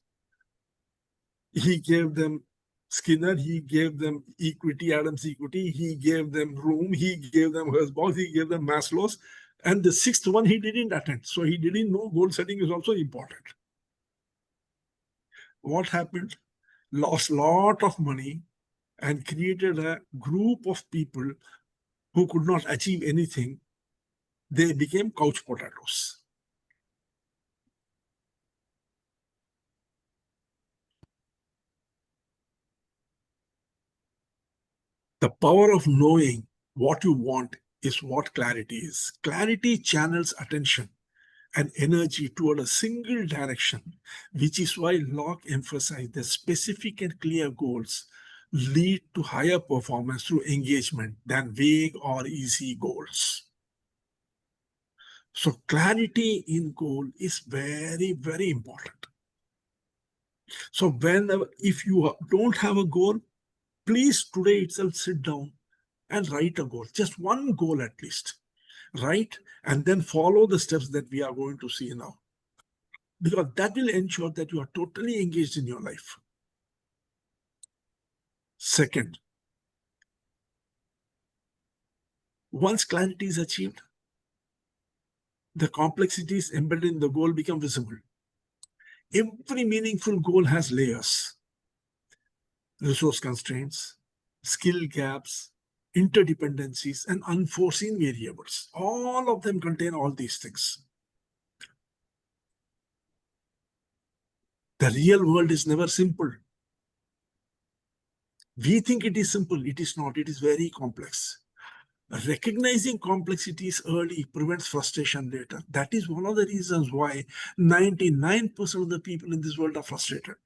He gave them Skinner, he gave them equity, Adams equity, he gave them Room, he gave them Herzberg, he gave them Maslow's, and the 6th one he didn't attend. So he didn't know goal setting is also important. What happened? Lost a lot of money and created a group of people who could not achieve anything. They became couch potatoes. The power of knowing what you want is what clarity is. Clarity channels attention and energy toward a single direction, which is why Locke emphasized that specific and clear goals lead to higher performance through engagement than vague or easy goals. So clarity in goal is very, very important. So whenever, if you don't have a goal, please today itself sit down and write a goal, just one goal at least, right? And then follow the steps that we are going to see now. Because that will ensure that you are totally engaged in your life. Second, once clarity is achieved, the complexities embedded in the goal become visible. Every meaningful goal has layers: resource constraints, skill gaps, interdependencies, and unforeseen variables. All of them contain all these things. The real world is never simple. We think it is simple. It is not. It is very complex. Recognizing complexities early prevents frustration later. That is one of the reasons why 99% of the people in this world are frustrated.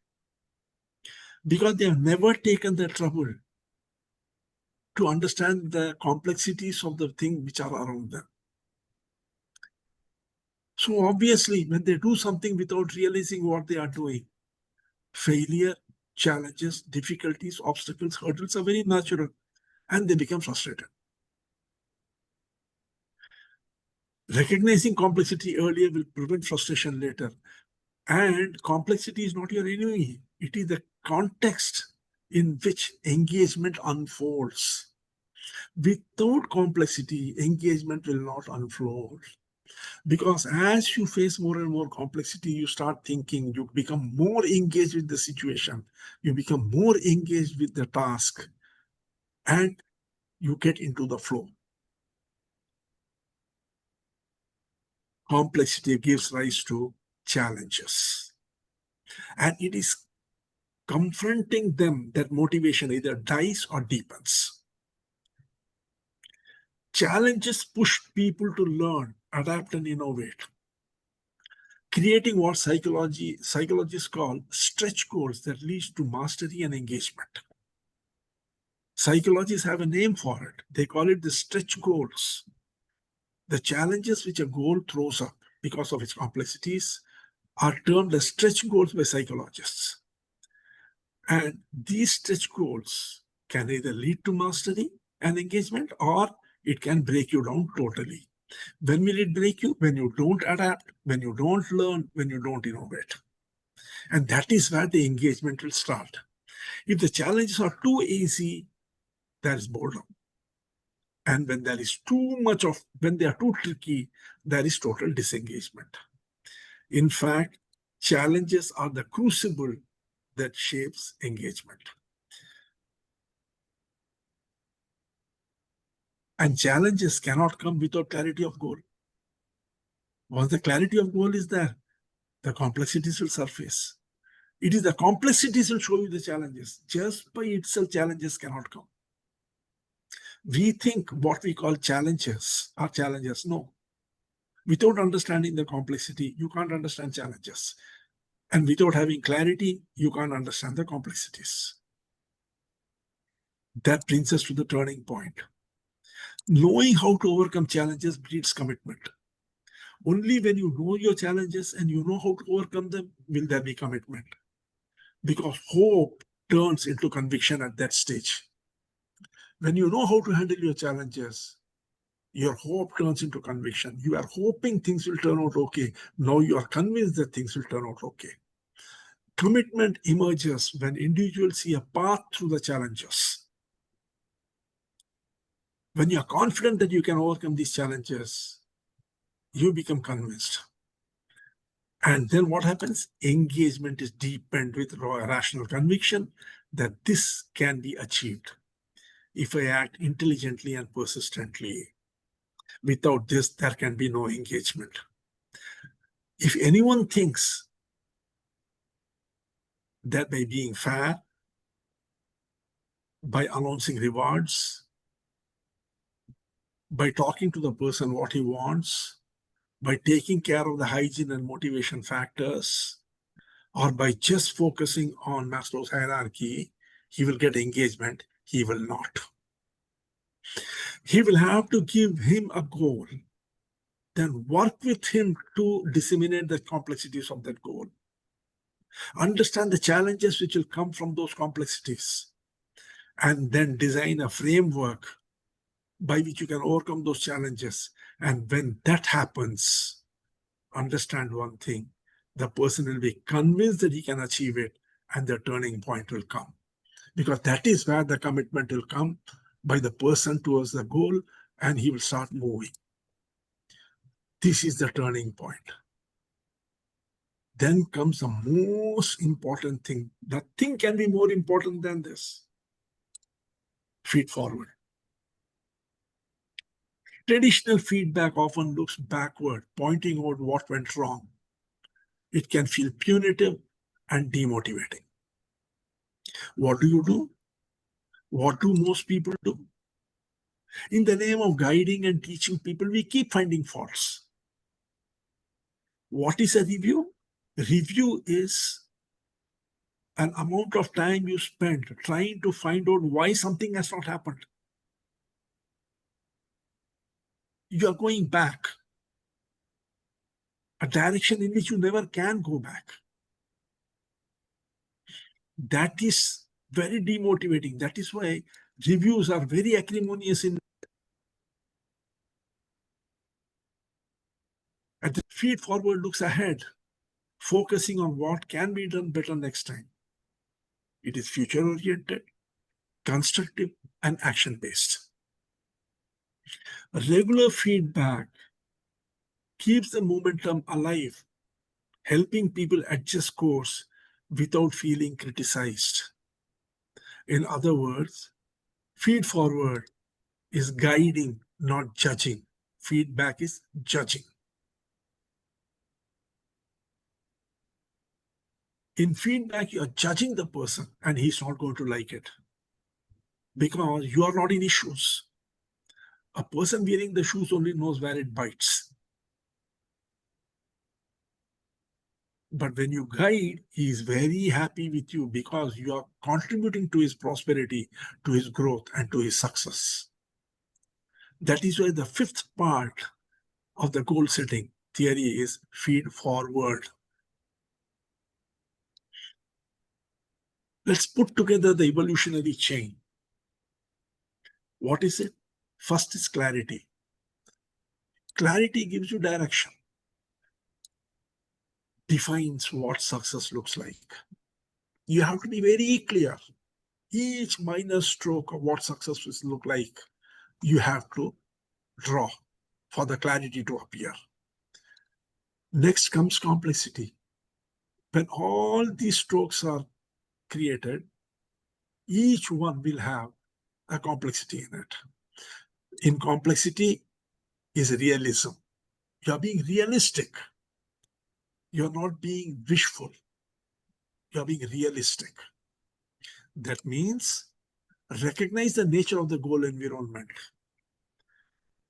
Because they have never taken the trouble to understand the complexities of the things which are around them. So obviously, when they do something without realizing what they are doing, failure, challenges, difficulties, obstacles, hurdles are very natural, and they become frustrated. Recognizing complexity earlier will prevent frustration later. And complexity is not your enemy. It is the context in which engagement unfolds. Without complexity, engagement will not unfold. Because as you face more and more complexity, you start thinking, you become more engaged with the situation, you become more engaged with the task, and you get into the flow. Complexity gives rise to challenges. And it is confronting them that motivation either dies or deepens. Challenges push people to learn, adapt, and innovate, creating what psychologists call stretch goals that lead to mastery and engagement. Psychologists have a name for it. They call it the stretch goals. The challenges which a goal throws up because of its complexities are termed as stretch goals by psychologists. And these stretch goals can either lead to mastery and engagement, or it can break you down totally. When will it break you? When you don't adapt, when you don't learn, when you don't innovate. And that is where the engagement will start. If the challenges are too easy, there is boredom. And when there is too much of, when they are too tricky, there is total disengagement. In fact, challenges are the crucible that shapes engagement. And challenges cannot come without clarity of goal. Once the clarity of goal is there, the complexities will surface. It is the complexities will show you the challenges. Just by itself, challenges cannot come. We think what we call challenges are challenges. No. Without understanding the complexity, you can't understand challenges. And without having clarity, you can't understand the complexities. That brings us to the turning point. Knowing how to overcome challenges breeds commitment. Only when you know your challenges and you know how to overcome them will there be commitment. Because hope turns into conviction at that stage. When you know how to handle your challenges, your hope turns into conviction. You are hoping things will turn out okay. Now you are convinced that things will turn out okay. Commitment emerges when individuals see a path through the challenges. When you are confident that you can overcome these challenges, you become convinced. And then what happens? Engagement is deepened with rational conviction that this can be achieved if I act intelligently and persistently. Without this, there can be no engagement. If anyone thinks that by being fair, by announcing rewards, by talking to the person what he wants, by taking care of the hygiene and motivation factors, or by just focusing on Maslow's hierarchy, he will get engagement. He will not. He will have to give him a goal, then work with him to disseminate the complexities of that goal. Understand the challenges which will come from those complexities, and then design a framework by which you can overcome those challenges. And when that happens, understand one thing, the person will be convinced that he can achieve it, and the turning point will come. Because that is where the commitment will come by the person towards the goal, and he will start moving. This is the turning point. Then comes the most important thing. Nothing can be more important than this. Feed forward. Traditional feedback often looks backward, pointing out what went wrong. It can feel punitive and demotivating. What do? What do most people do? In the name of guiding and teaching people, we keep finding faults. What is a review? Review is an amount of time you spend trying to find out why something has not happened. You are going back, a direction in which you never can go back. That is very demotivating. That is why reviews are very acrimonious in. And the feed forward looks ahead, focusing on what can be done better next time. It is future-oriented, constructive, and action-based. Regular feedback keeps the momentum alive, helping people adjust course without feeling criticized. In other words, feed forward is guiding, not judging. Feedback is judging. In feedback, you are judging the person, and he's not going to like it because you are not in his shoes. A person wearing the shoes only knows where it bites. But when you guide, he is very happy with you because you are contributing to his prosperity, to his growth, and to his success. That is why the fifth part of the goal setting theory is feed forward. Let's put together the evolutionary chain. What is it? First is clarity. Clarity gives you direction, defines what success looks like. You have to be very clear. Each minor stroke of what success will look like, you have to draw for the clarity to appear. Next comes complexity. When all these strokes are created, each one will have a complexity in it. In complexity is realism. You are being realistic. You are not being wishful. You are being realistic. That means recognize the nature of the goal environment.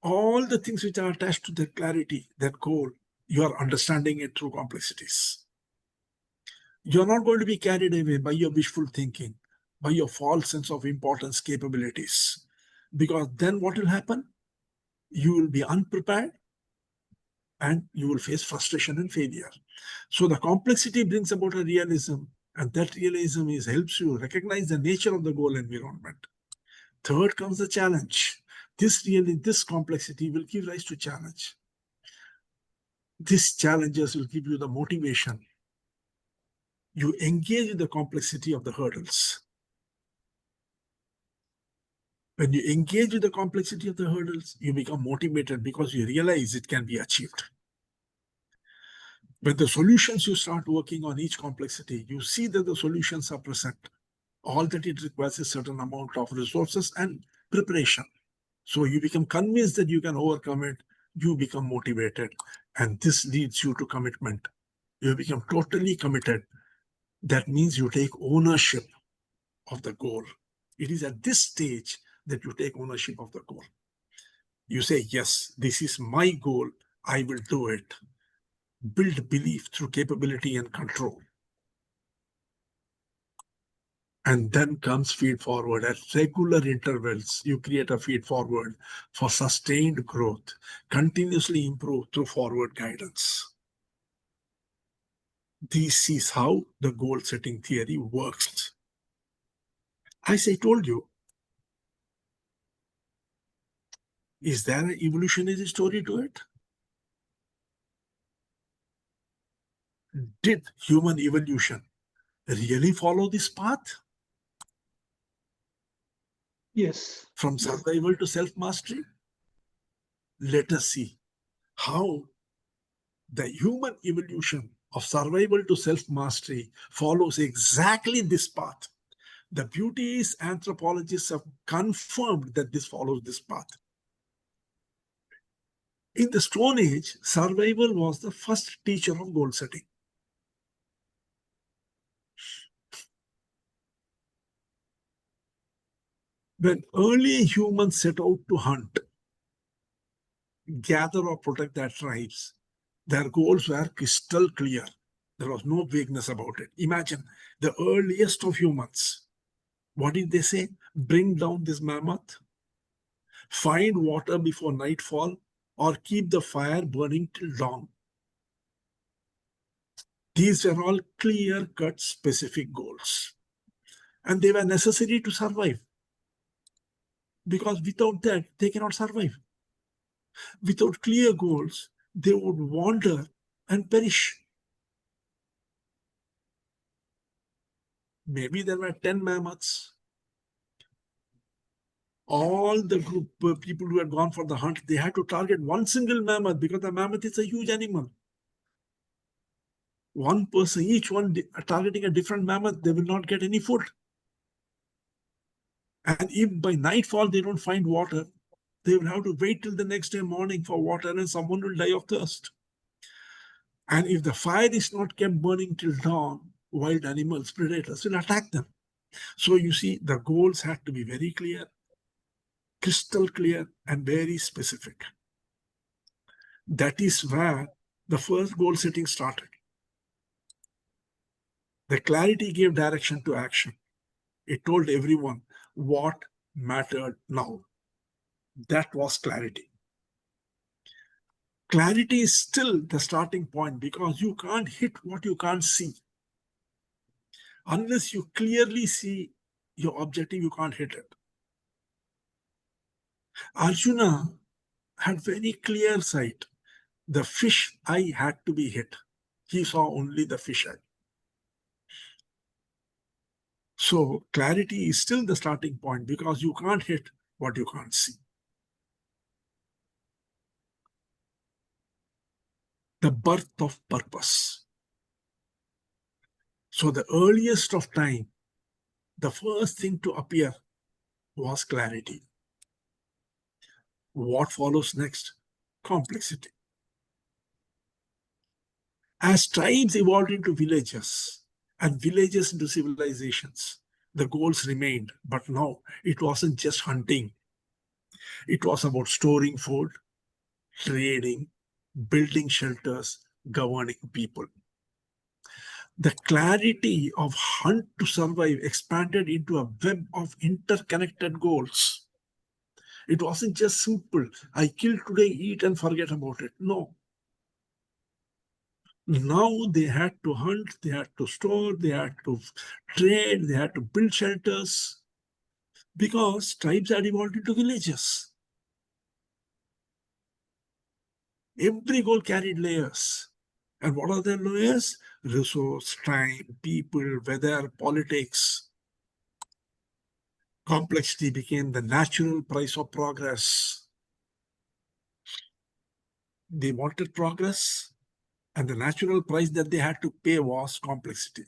All the things which are attached to that clarity, that goal, you are understanding it through complexities. You're not going to be carried away by your wishful thinking, by your false sense of importance, capabilities. Because then what will happen? You will be unprepared and you will face frustration and failure. So the complexity brings about a realism, and that realism helps you recognize the nature of the goal environment. Third comes the challenge. This complexity will give rise to challenge. These challenges will give you the motivation. You engage with the complexity of the hurdles. When you engage with the complexity of the hurdles, you become motivated because you realize it can be achieved. When the solutions you start working on each complexity, you see that the solutions are present. All that it requires is a certain amount of resources and preparation. So you become convinced that you can overcome it, you become motivated, and this leads you to commitment. You become totally committed. That means you take ownership of the goal. It is at this stage that you take ownership of the goal. You say, yes, this is my goal. I will do it. Build belief through capability and control. And then comes feed forward. At regular intervals, you create a feed forward for sustained growth, continuously improve through forward guidance. This is how the goal setting theory works. As I told you, is there an evolutionary story to it? Did human evolution really follow this path? Yes. From survival to self-mastery? Let us see how the human evolution of survival to self-mastery follows exactly this path. The beauty is anthropologists have confirmed that this follows this path. In the Stone Age, survival was the first teacher of goal setting. When early humans set out to hunt, gather or protect their tribes, their goals were crystal clear. There was no vagueness about it. Imagine the earliest of humans. What did they say? Bring down this mammoth, find water before nightfall, or keep the fire burning till dawn. These were all clear-cut specific goals. And they were necessary to survive. Because without that, they cannot survive. Without clear goals, they would wander and perish. Maybe there were 10 mammoths. All the group people who had gone for the hunt, they had to target one single mammoth because the mammoth is a huge animal. One person, each one targeting a different mammoth, they will not get any food. And if by nightfall they don't find water, they will have to wait till the next day morning for water and someone will die of thirst. And if the fire is not kept burning till dawn, wild animals, predators will attack them. So you see, the goals had to be very clear, crystal clear, and very specific. That is where the first goal setting started. The clarity gave direction to action. It told everyone what mattered now. That was clarity. Clarity is still the starting point because you can't hit what you can't see. Unless you clearly see your objective, you can't hit it. Arjuna had very clear sight. The fish eye had to be hit. He saw only the fish eye. So clarity is still the starting point because you can't hit what you can't see. The birth of purpose. So the earliest of time, the first thing to appear was clarity. What follows next? Complexity. As tribes evolved into villages and villages into civilizations, the goals remained, but now it wasn't just hunting. It was about storing food, trading, building shelters, governing people. The clarity of hunt to survive expanded into a web of interconnected goals. It wasn't just simple, I kill today, eat and forget about it. No. Now they had to hunt, they had to store, they had to trade, they had to build shelters because tribes had evolved into villages. Every goal carried layers. And what are the layers? Resource, time, people, weather, politics. Complexity became the natural price of progress. They wanted progress, and the natural price that they had to pay was complexity.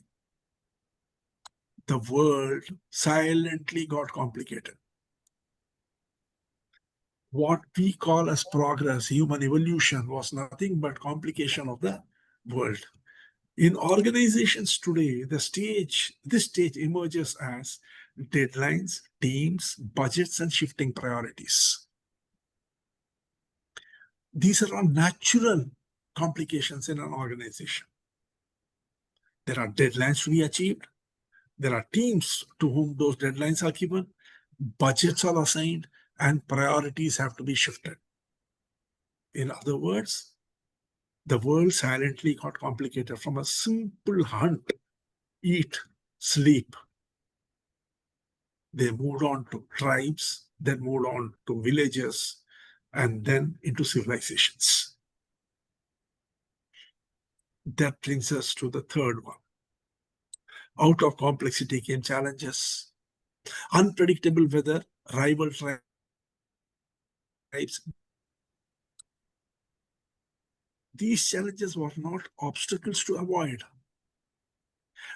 The world silently got complicated. What we call as progress, human evolution, was nothing but complication of the world. In organizations today, this stage emerges as deadlines, teams, budgets, and shifting priorities. These are all natural complications in an organization. There are deadlines to be achieved. There are teams to whom those deadlines are given. Budgets are assigned, and priorities have to be shifted. In other words, the world silently got complicated from a simple hunt, eat, sleep. They moved on to tribes, then moved on to villages, and then into civilizations. That brings us to the third one. Out of complexity came challenges. Unpredictable weather, rival tribes. These challenges were not obstacles to avoid.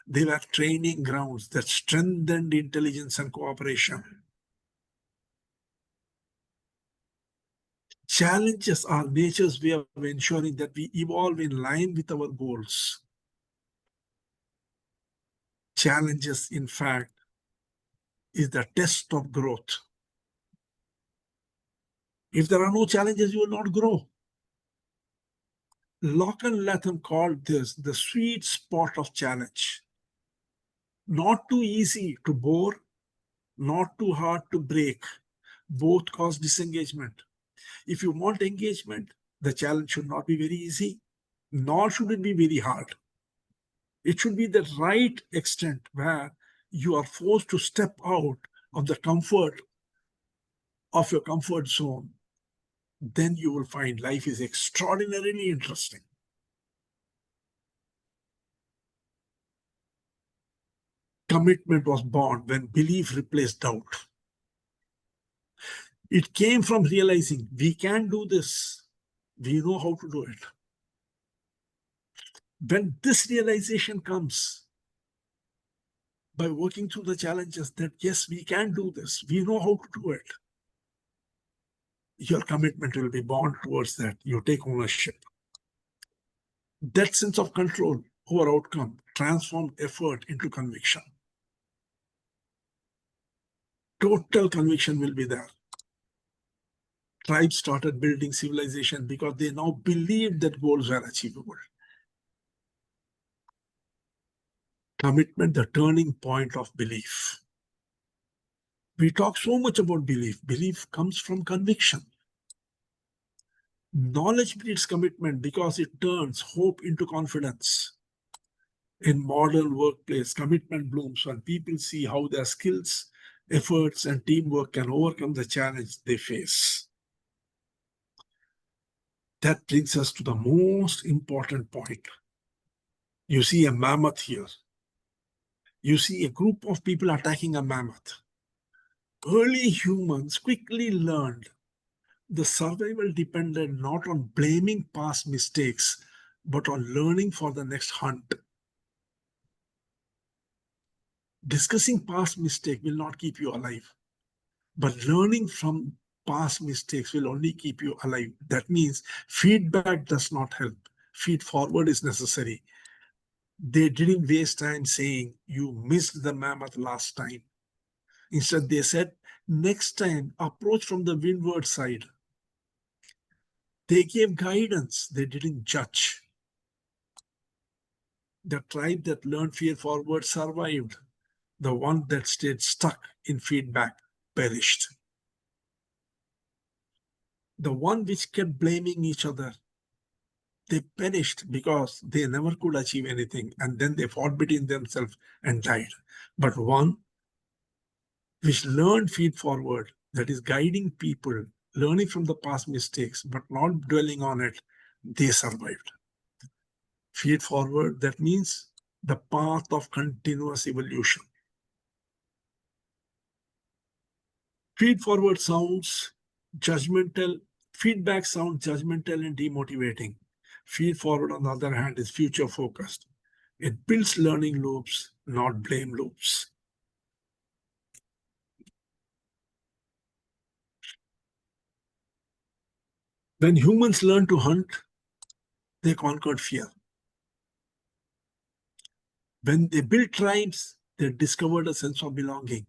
They were training grounds that strengthened intelligence and cooperation. Challenges are nature's way of ensuring that we evolve in line with our goals. Challenges, in fact, is the test of growth. If there are no challenges, you will not grow. Locke and Latham called this the sweet spot of challenge. Not too easy to bore, not too hard to break. Both cause disengagement. If you want engagement, the challenge should not be very easy, nor should it be very hard. It should be the right extent where you are forced to step out of the comfort of your comfort zone. Then you will find life is extraordinarily interesting. Commitment was born when belief replaced doubt. It came from realizing we can do this. We know how to do it. When this realization comes, by working through the challenges that yes, we can do this, we know how to do it, your commitment will be born towards that. You take ownership. That sense of control over outcome transformed effort into conviction. Total conviction will be there. Tribes started building civilization because they now believed that goals were achievable. Commitment, the turning point of belief. We talk so much about belief. Belief comes from conviction. Knowledge breeds commitment because it turns hope into confidence. In modern workplace, commitment blooms when people see how their skills, efforts, and teamwork can overcome the challenge they face. That brings us to the most important point. You see a mammoth here. You see a group of people attacking a mammoth. Early humans quickly learned the survival depended not on blaming past mistakes, but on learning for the next hunt. Discussing past mistake will not keep you alive, but learning from past mistakes will only keep you alive. That means feedback does not help. Feed forward is necessary. They didn't waste time saying, you missed the mammoth last time. Instead, they said, next time, approach from the windward side. They gave guidance. They didn't judge. The tribe that learned feed forward survived. The one that stayed stuck in feedback perished. The one which kept blaming each other, they perished because they never could achieve anything, and then they fought between themselves and died. But one which learned feed forward, that is guiding people, learning from the past mistakes, but not dwelling on it, they survived. Feed forward, that means the path of continuous evolution. Feed forward sounds judgmental. Feedback sounds judgmental and demotivating. Feed forward, on the other hand, is future focused. It builds learning loops, not blame loops. When humans learned to hunt, they conquered fear. When they built tribes, they discovered a sense of belonging.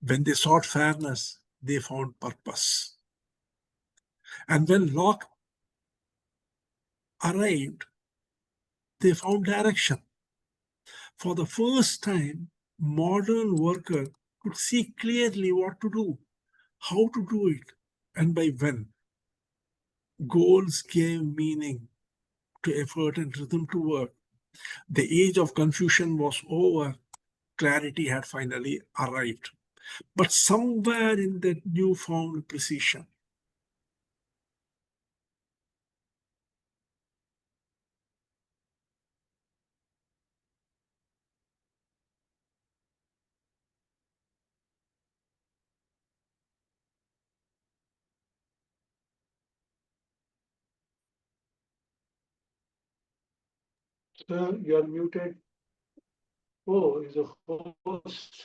When they sought fairness, they found purpose. And when Locke arrived, they found direction. For the first time, modern worker could see clearly what to do, how to do it, and by when. Goals gave meaning to effort and rhythm to work. The age of confusion was over. Clarity had finally arrived. But somewhere in that newfound precision, Sir, you are muted. Oh, he's a host.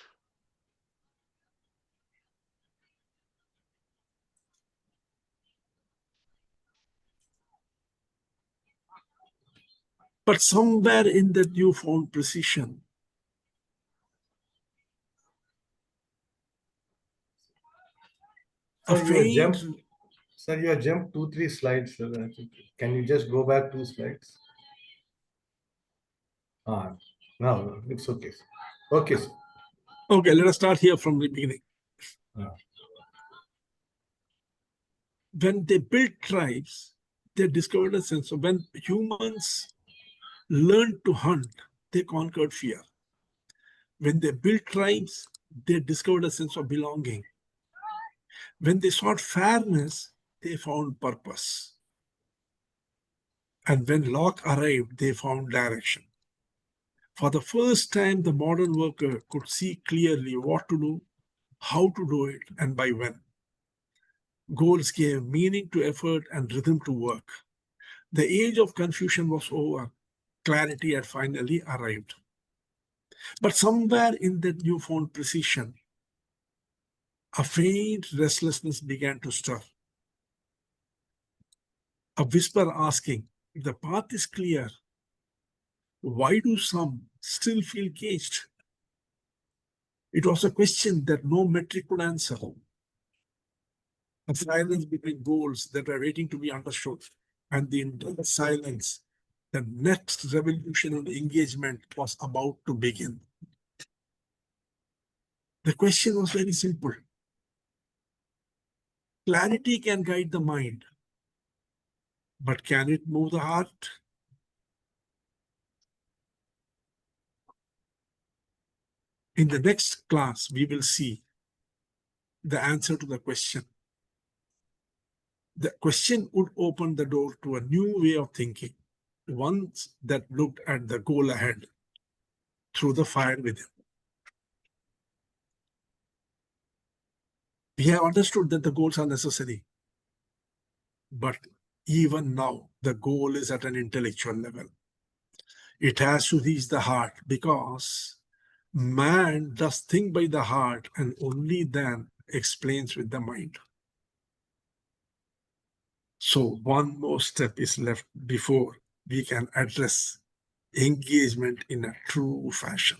but somewhere in that newfound precision, Sir, you have jumped 2-3 slides. Can you just go back 2 slides? No, it's okay. Okay, sir. Okay, let us start here from the beginning. When they built tribes, they discovered a sense of when humans learned to hunt, they conquered fear. When they built tribes, they discovered a sense of belonging. When they sought fairness, they found purpose. And when Locke arrived, they found direction. For the first time, the modern worker could see clearly what to do, how to do it, and by when. Goals gave meaning to effort and rhythm to work. The age of confusion was over. Clarity had finally arrived. But somewhere in that newfound precision, a faint restlessness began to stir. A whisper asking, if the path is clear, why do some still feel caged? It was a question that no metric could answer. A silence between goals that were waiting to be understood, and the intense silence, the next revolution in engagement was about to begin. The question was very simple. Clarity can guide the mind, but can it move the heart? In the next class, we will see the answer to the question. The question would open the door to a new way of thinking, one that looked at the goal ahead through the fire within. We have understood that the goals are necessary, but even now, the goal is at an intellectual level. It has to reach the heart because man does think by the heart and only then explains with the mind. So one more step is left before we can address engagement in a true fashion.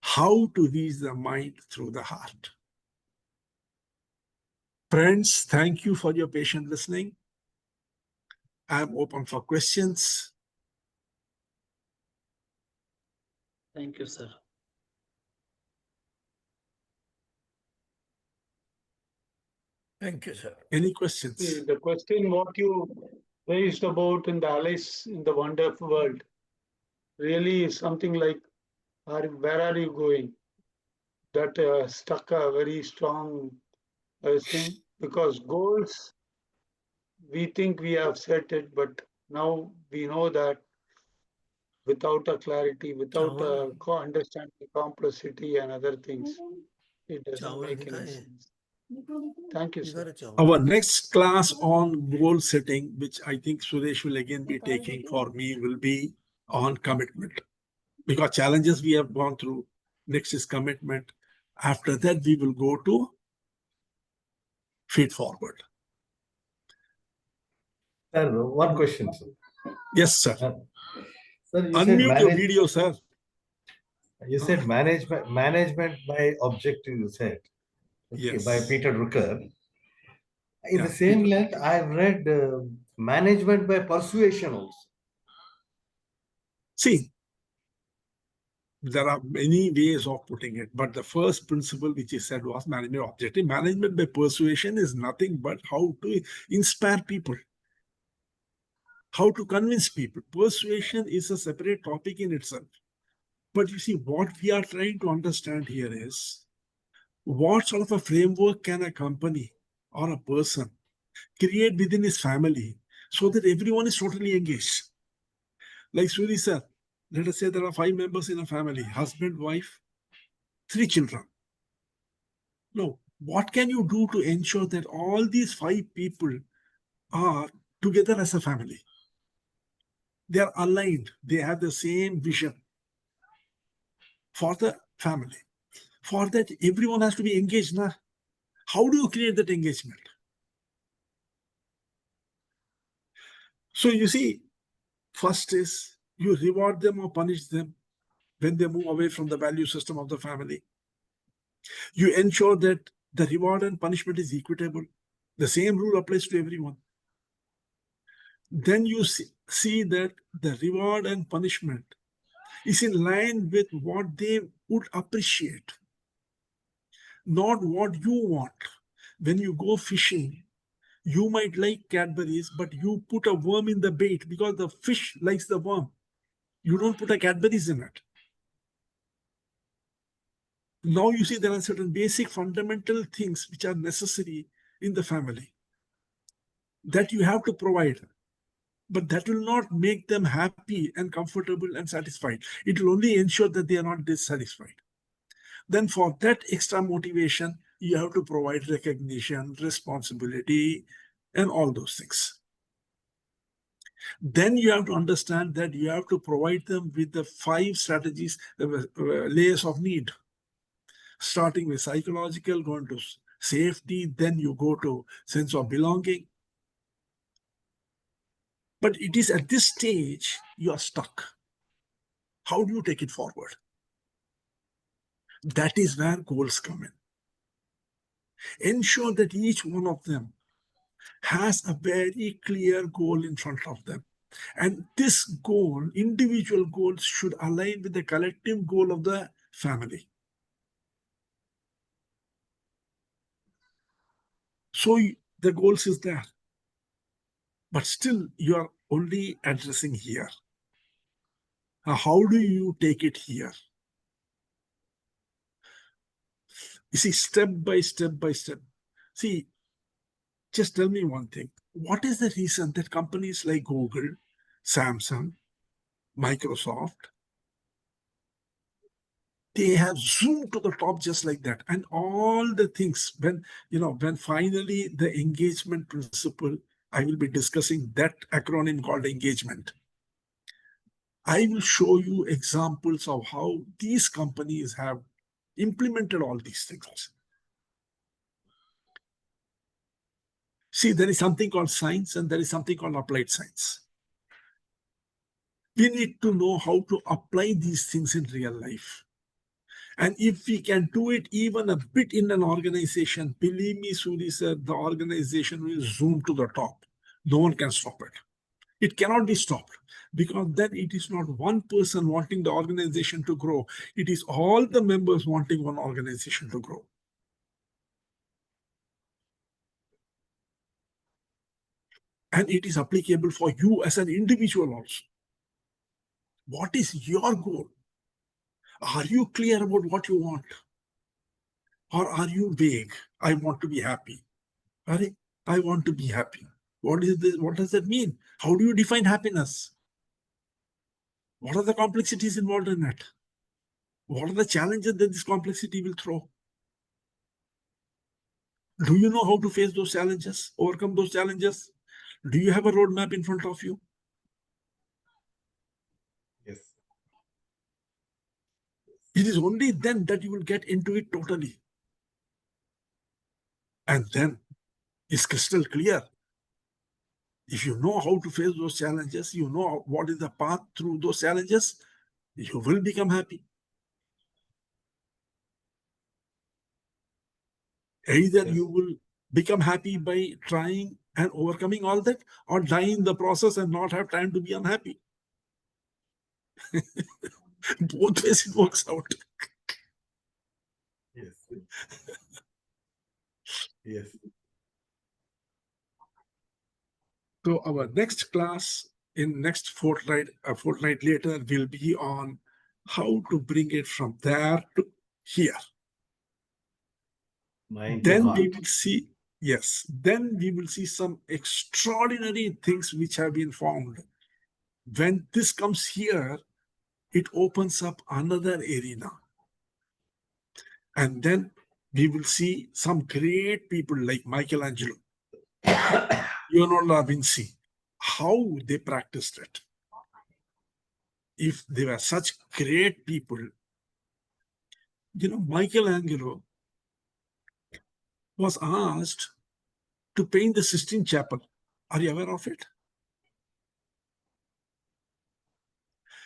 How to reach the mind through the heart. Friends, thank you for your patient listening. I'm open for questions. Thank you, sir. Thank you, sir. Any questions? The question what you raised about in the Alice in the Wonderful World really is something like, where are you going? That stuck a very strong thing, because goals, we think we have set it, but now we know that without a clarity, without a understanding complexity and other things, it doesn't make any sense. Thank you, sir. Our next class on goal setting, which I think Suresh will again be taking for me, will be on commitment. Because challenges we have gone through, next is commitment. After that, we will go to feed forward. Sir, one question, sir. Yes, sir. Sir, you Unmute said your video, sir. You said management by objective, you said. Okay, by Yes. Peter Drucker. In the Yeah, same length, I've read management by persuasion also. See, there are many ways of putting it, but the first principle which he said was management objective. Management by persuasion is nothing but how to inspire people, how to convince people. Persuasion is a separate topic in itself. But you see, what we are trying to understand here is what sort of a framework can a company or a person create within his family so that everyone is totally engaged. Like Suri said, let us say there are 5 members in a family, husband, wife, 3 children. No, what can you do to ensure that all these 5 people are together as a family? They are aligned. They have the same vision for the family. For that, everyone has to be engaged. Nah? How do you create that engagement? So you see, first is you reward them or punish them when they move away from the value system of the family. You ensure that the reward and punishment is equitable. The same rule applies to everyone. Then you see that the reward and punishment is in line with what they would appreciate, not what you want. When you go fishing, you might like Cadbury's, but you put a worm in the bait because the fish likes the worm. You don't put a Cadbury's in it. Now you see there are certain basic fundamental things which are necessary in the family that you have to provide. But that will not make them happy and comfortable and satisfied. It will only ensure that they are not dissatisfied. Then for that extra motivation, you have to provide recognition, responsibility, and all those things. Then you have to understand that you have to provide them with the 5 strategies, layers of need. Starting with psychological, going to safety, then you go to sense of belonging. But it is at this stage you are stuck. How do you take it forward? That is where goals come in. Ensure that each one of them has a very clear goal in front of them. And this goal, individual goals, should align with the collective goal of the family. So the goals is there. But still, you are only addressing here. Now, how do you take it here? You see, step by step by step. See, just tell me one thing. What is the reason that companies like Google, Samsung, Microsoft, they have zoomed to the top just like that? And all the things, when finally the engagement principle, I will be discussing that acronym called engagement. I will show you examples of how these companies have implemented all these things. See, there is something called science and there is something called applied science. We need to know how to apply these things in real life. And if we can do it even a bit in an organization, believe me, Suri sir, the organization will zoom to the top. No one can stop it. It cannot be stopped because then it is not one person wanting the organization to grow. It is all the members wanting one organization to grow. And it is applicable for you as an individual also. What is your goal? Are you clear about what you want? Or are you vague? I want to be happy. I want to be happy. What is this? What does that mean? How do you define happiness? What are the complexities involved in it? What are the challenges that this complexity will throw? Do you know how to face those challenges, overcome those challenges? Do you have a roadmap in front of you? Yes. It is only then that you will get into it totally. And then it's crystal clear. If you know how to face those challenges, you know what is the path through those challenges, you will become happy. Either you will become happy by trying and overcoming all that, or die in the process and not have time to be unhappy. Both ways it works out. Yes. Yes. So our next class in next fortnight, a fortnight later, will be on how to bring it from there to here. Mind to Then we heart. will see, yes, then we will see some extraordinary things which have been formed. When this comes here, it opens up another arena. And then we will see some great people like Michelangelo, Leonardo da Vinci, how they practiced it. If they were such great people, Michelangelo was asked to paint the Sistine Chapel. Are you aware of it?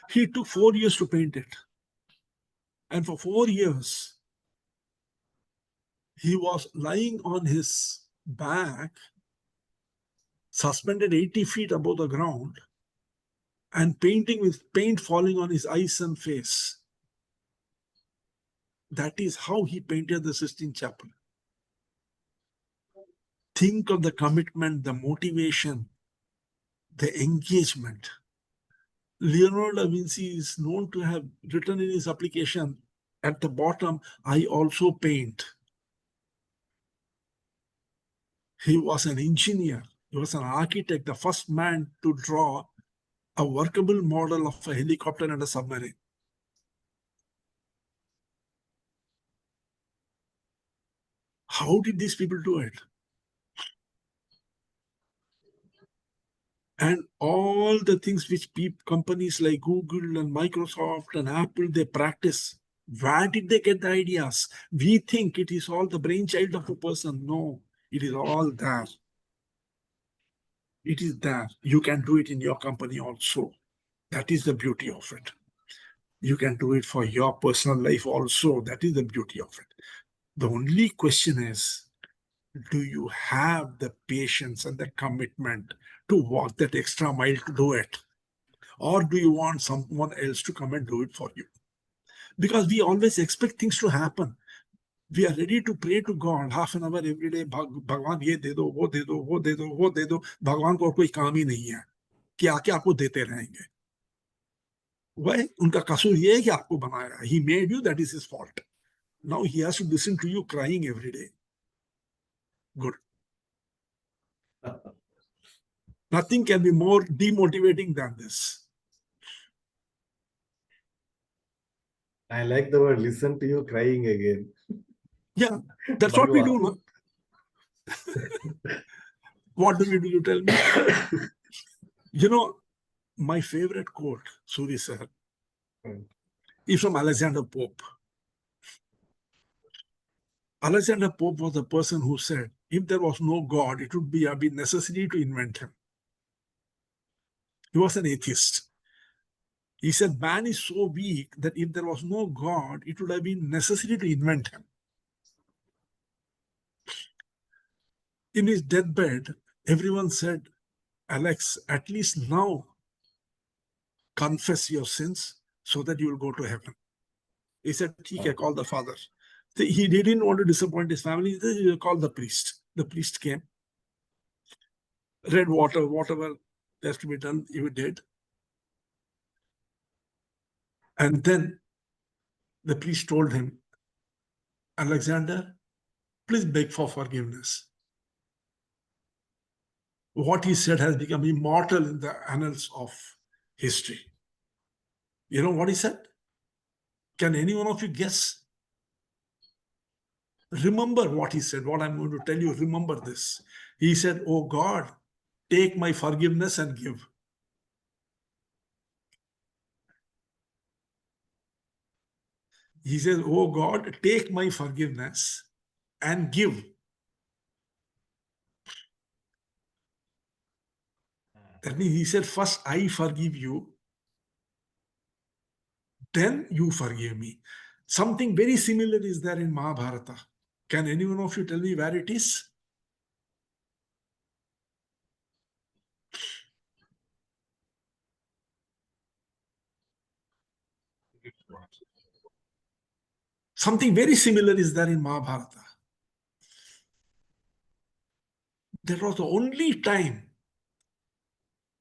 He took 4 years to paint it. And for 4 years, he was lying on his back, suspended 80 feet above the ground, and painting with paint falling on his eyes and face. That is how he painted the Sistine Chapel. Think of the commitment, the motivation, the engagement. Leonardo da Vinci is known to have written in his application at the bottom, I also paint. He was an engineer. He was an architect, the first man to draw a workable model of a helicopter and a submarine. How did these people do it? And all the things which companies like Google and Microsoft and Apple, they practice. Where did they get the ideas? We think it is all the brainchild of a person. No, it is all there. It is there. You can do it in your company also. That is the beauty of it. You can do it for your personal life also. That is the beauty of it. The only question is, do you have the patience and the commitment to walk that extra mile to do it? Or do you want someone else to come and do it for you? Because we always expect things to happen. We are ready to pray to God half an hour every day. भगवान ये दे दो, वो दे दो, वो दे दो, वो दे दो. भगवान को कोई काम ही नहीं है कि आके आपको देते रहेंगे. Why? उनका कसूर ये है कि आपको बनाया. He made you, that is his fault. Now he has to listen to you crying every day. Good. Nothing can be more demotivating than this. I like the word listen to you crying again. Yeah, that's what we do. No? What do we do, you tell me? My favorite quote, Suri sir, is from Alexander Pope. Alexander Pope was the person who said, if there was no God, it would be necessary to invent him. He was an atheist. He said, man is so weak that if there was no God, it would have been necessary to invent him. In his deathbed, everyone said, Alex, at least now confess your sins so that you will go to heaven. He said, okay, call the father. He didn't want to disappoint his family. He called the priest. The priest came, read whatever has to be done, he did. And then the priest told him, Alexander, please beg for forgiveness. What he said has become immortal in the annals of history. You know what he said? Can any one of you guess? Remember what he said, what I'm going to tell you, remember this. He said, oh God, take my forgiveness and give. He says, oh God, take my forgiveness and give. That means he said, first I forgive you, then you forgive me. Something very similar is there in Mahabharata. Can anyone of you tell me where it is? Something very similar is there in Mahabharata. That was the only time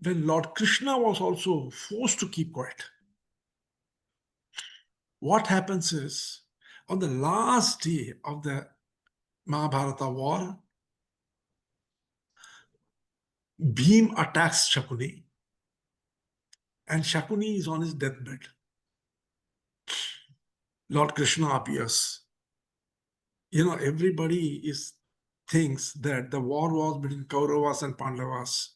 when Lord Krishna was also forced to keep quiet. What happens is, on the last day of the Mahabharata war, Bhim attacks Shakuni, and Shakuni is on his deathbed. Lord Krishna appears. Everybody thinks that the war was between Kauravas and Pandavas.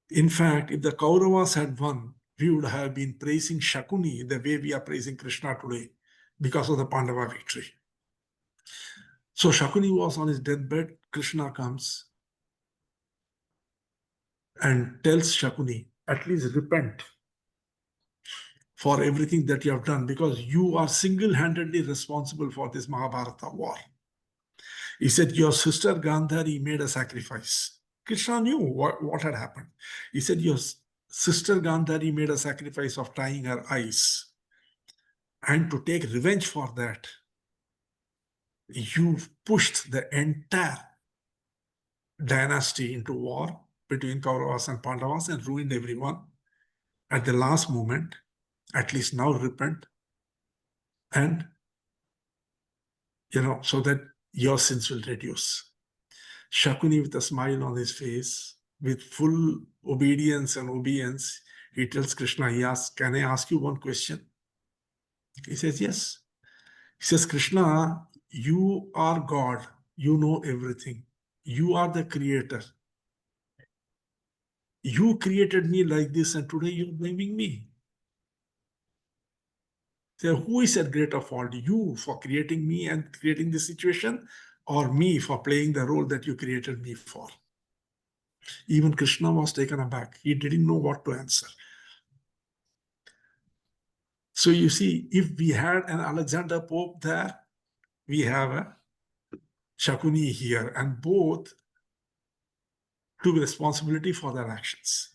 In fact, if the Kauravas had won, we would have been praising Shakuni the way we are praising Krishna today because of the Pandava victory. So Shakuni was on his deathbed. Krishna comes and tells Shakuni, at least repent for everything that you have done, because you are single-handedly responsible for this Mahabharata war. He said, your sister Gandhari made a sacrifice. Krishna knew what had happened. He said, your sister Gandhari made a sacrifice of tying her eyes. And to take revenge for that, you pushed the entire dynasty into war between Kauravas and Pandavas and ruined everyone. At the last moment, at least now repent, and so that your sins will reduce. Shakuni, with a smile on his face, with full obedience and obeisance, he tells Krishna, he asks, can I ask you one question? He says, yes. He says, Krishna, you are God. You know everything. You are the creator. You created me like this, and today you're blaming me. So who is at greater fault? You for creating me and creating this situation, or me for playing the role that you created me for? Even Krishna was taken aback. He didn't know what to answer. So you see, if we had an Alexander Pope there, we have a Shakuni here, and both took responsibility for their actions.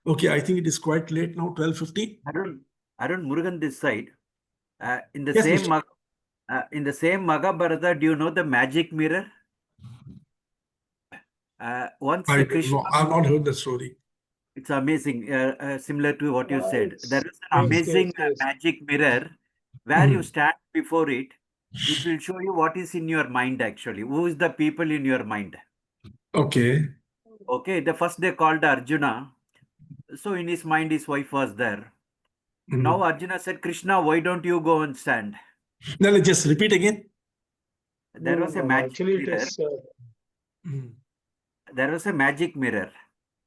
Okay, I think it is quite late now, 12:50. Arun Murugan this side. In the Yes, same Mahabharata, do you know the magic mirror? Once I Krishna, don't know. I've not heard the story. it's amazing, similar to what you said. There is an Yes, amazing yes. magic mirror where you stand before it. It will show you what is in your mind actually. Who is the people in your mind? Okay. Okay, the first they called Arjuna. So in his mind, his wife was there. Now Arjuna said, Krishna, why don't you go and stand? Now let's just repeat again. There was a magic Actually, it mirror. is. There was a magic mirror.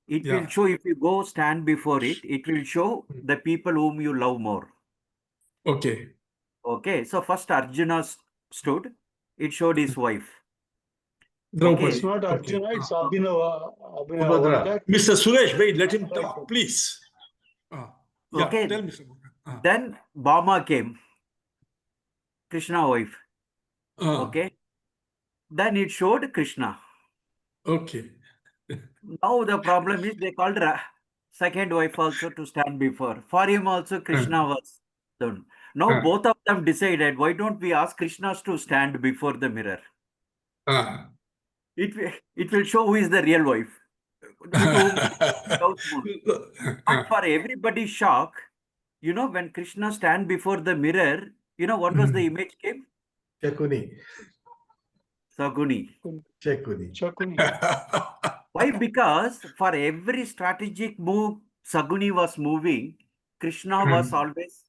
It will Yeah. show, if you go stand before it, it will show the people whom you love more. Okay. Okay, so first Arjuna stood, it showed his wife. Draupadi. It's not Arjuna, it's Abhinava. Subhadra. Mr. Suresh, wait, let him talk, please. Yeah, Okay. tell me, Mr. Then Bama came, Krishna wife. Okay. Then it showed Krishna. Okay. Now the problem is they called second wife also to stand before. For him also Krishna was done. Now both of them decided, why don't we ask Krishnas to stand before the mirror? It will show who is the real wife. With whom he loves more. But for everybody's shock, when Krishna stand before the mirror, what was the image came? Shakuni. Saguni. Shakuni. Why? Because for every strategic move Saguni was moving, Krishna was always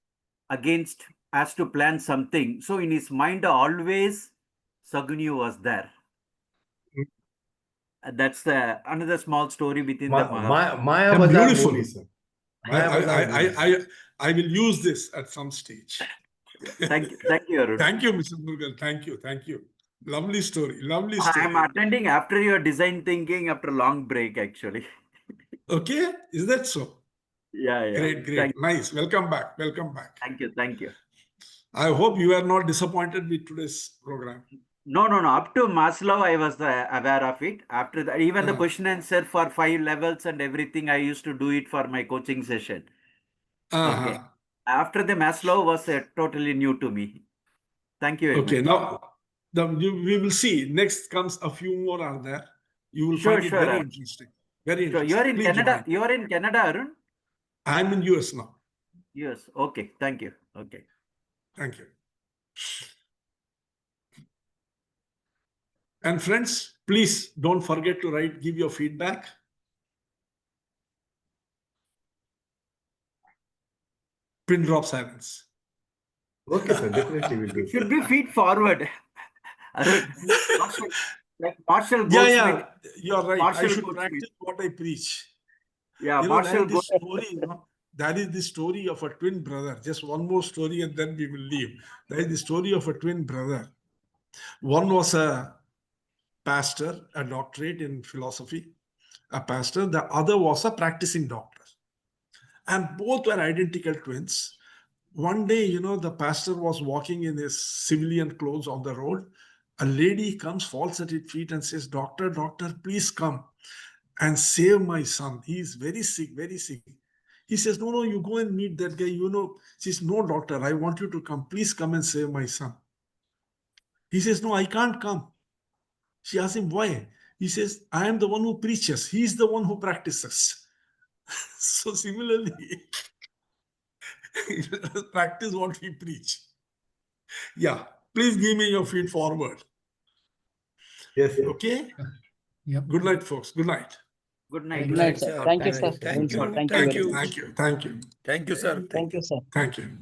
against, as to plan something. So in his mind always Saguni was there. That's another small story within the Maya Bazar beautiful. movie, sir. Maya Bazar movie. I will use this at some stage. Thank you, Arun. Thank you, Mr. Murugan. Thank you. Lovely story. I am attending after your design thinking after a long break, actually. Okay, is that so? Yeah. Great. Nice. Welcome back. Thank you. I hope you are not disappointed with today's program. No. Up to Maslow, I was aware of it. After that, even the question answer for 5 levels and everything, I used to do it for my coaching session. Okay. After the Maslow was totally new to me. Thank you very much. Okay, now we will see. Next comes a few more are there. You will find it very interesting. Very interesting. You are in Please Canada. join. You are in Canada, Arun? I'm in US now. US. Okay. Thank you. Okay. Thank you. And friends, please don't forget to give your feedback. Pin drop silence. Okay, sir. Definitely we'll do. It should be feed forward. Arun, like Marshall Yeah, you're right. I should practice what I preach. Yeah, Marshall this story, that is the story of a twin brother. Just one more story and then we will leave. That is the story of a twin brother. One was a pastor, a doctorate in philosophy, a pastor. The other was a practicing doctor. And both were identical twins. One day, the pastor was walking in his civilian clothes on the road. A lady comes, falls at his feet and says, doctor, please come and save my son. He is very sick, very sick. He says, no, you go and meet that guy. She says, no, doctor, I want you to come. Please come and save my son. He says, no, I can't come. She asks him, why? He says, I am the one who preaches. He's the one who practices. So similarly, practice what we preach. Yeah, please give me your feed forward. Yes. Okay? Yep. Good night, folks. Good night. Good night. Good night, sir. Thank you, sir. Thank you. Thank you very much. Thank you. Thank you. Thank you, sir. Thank you, sir. Thank you.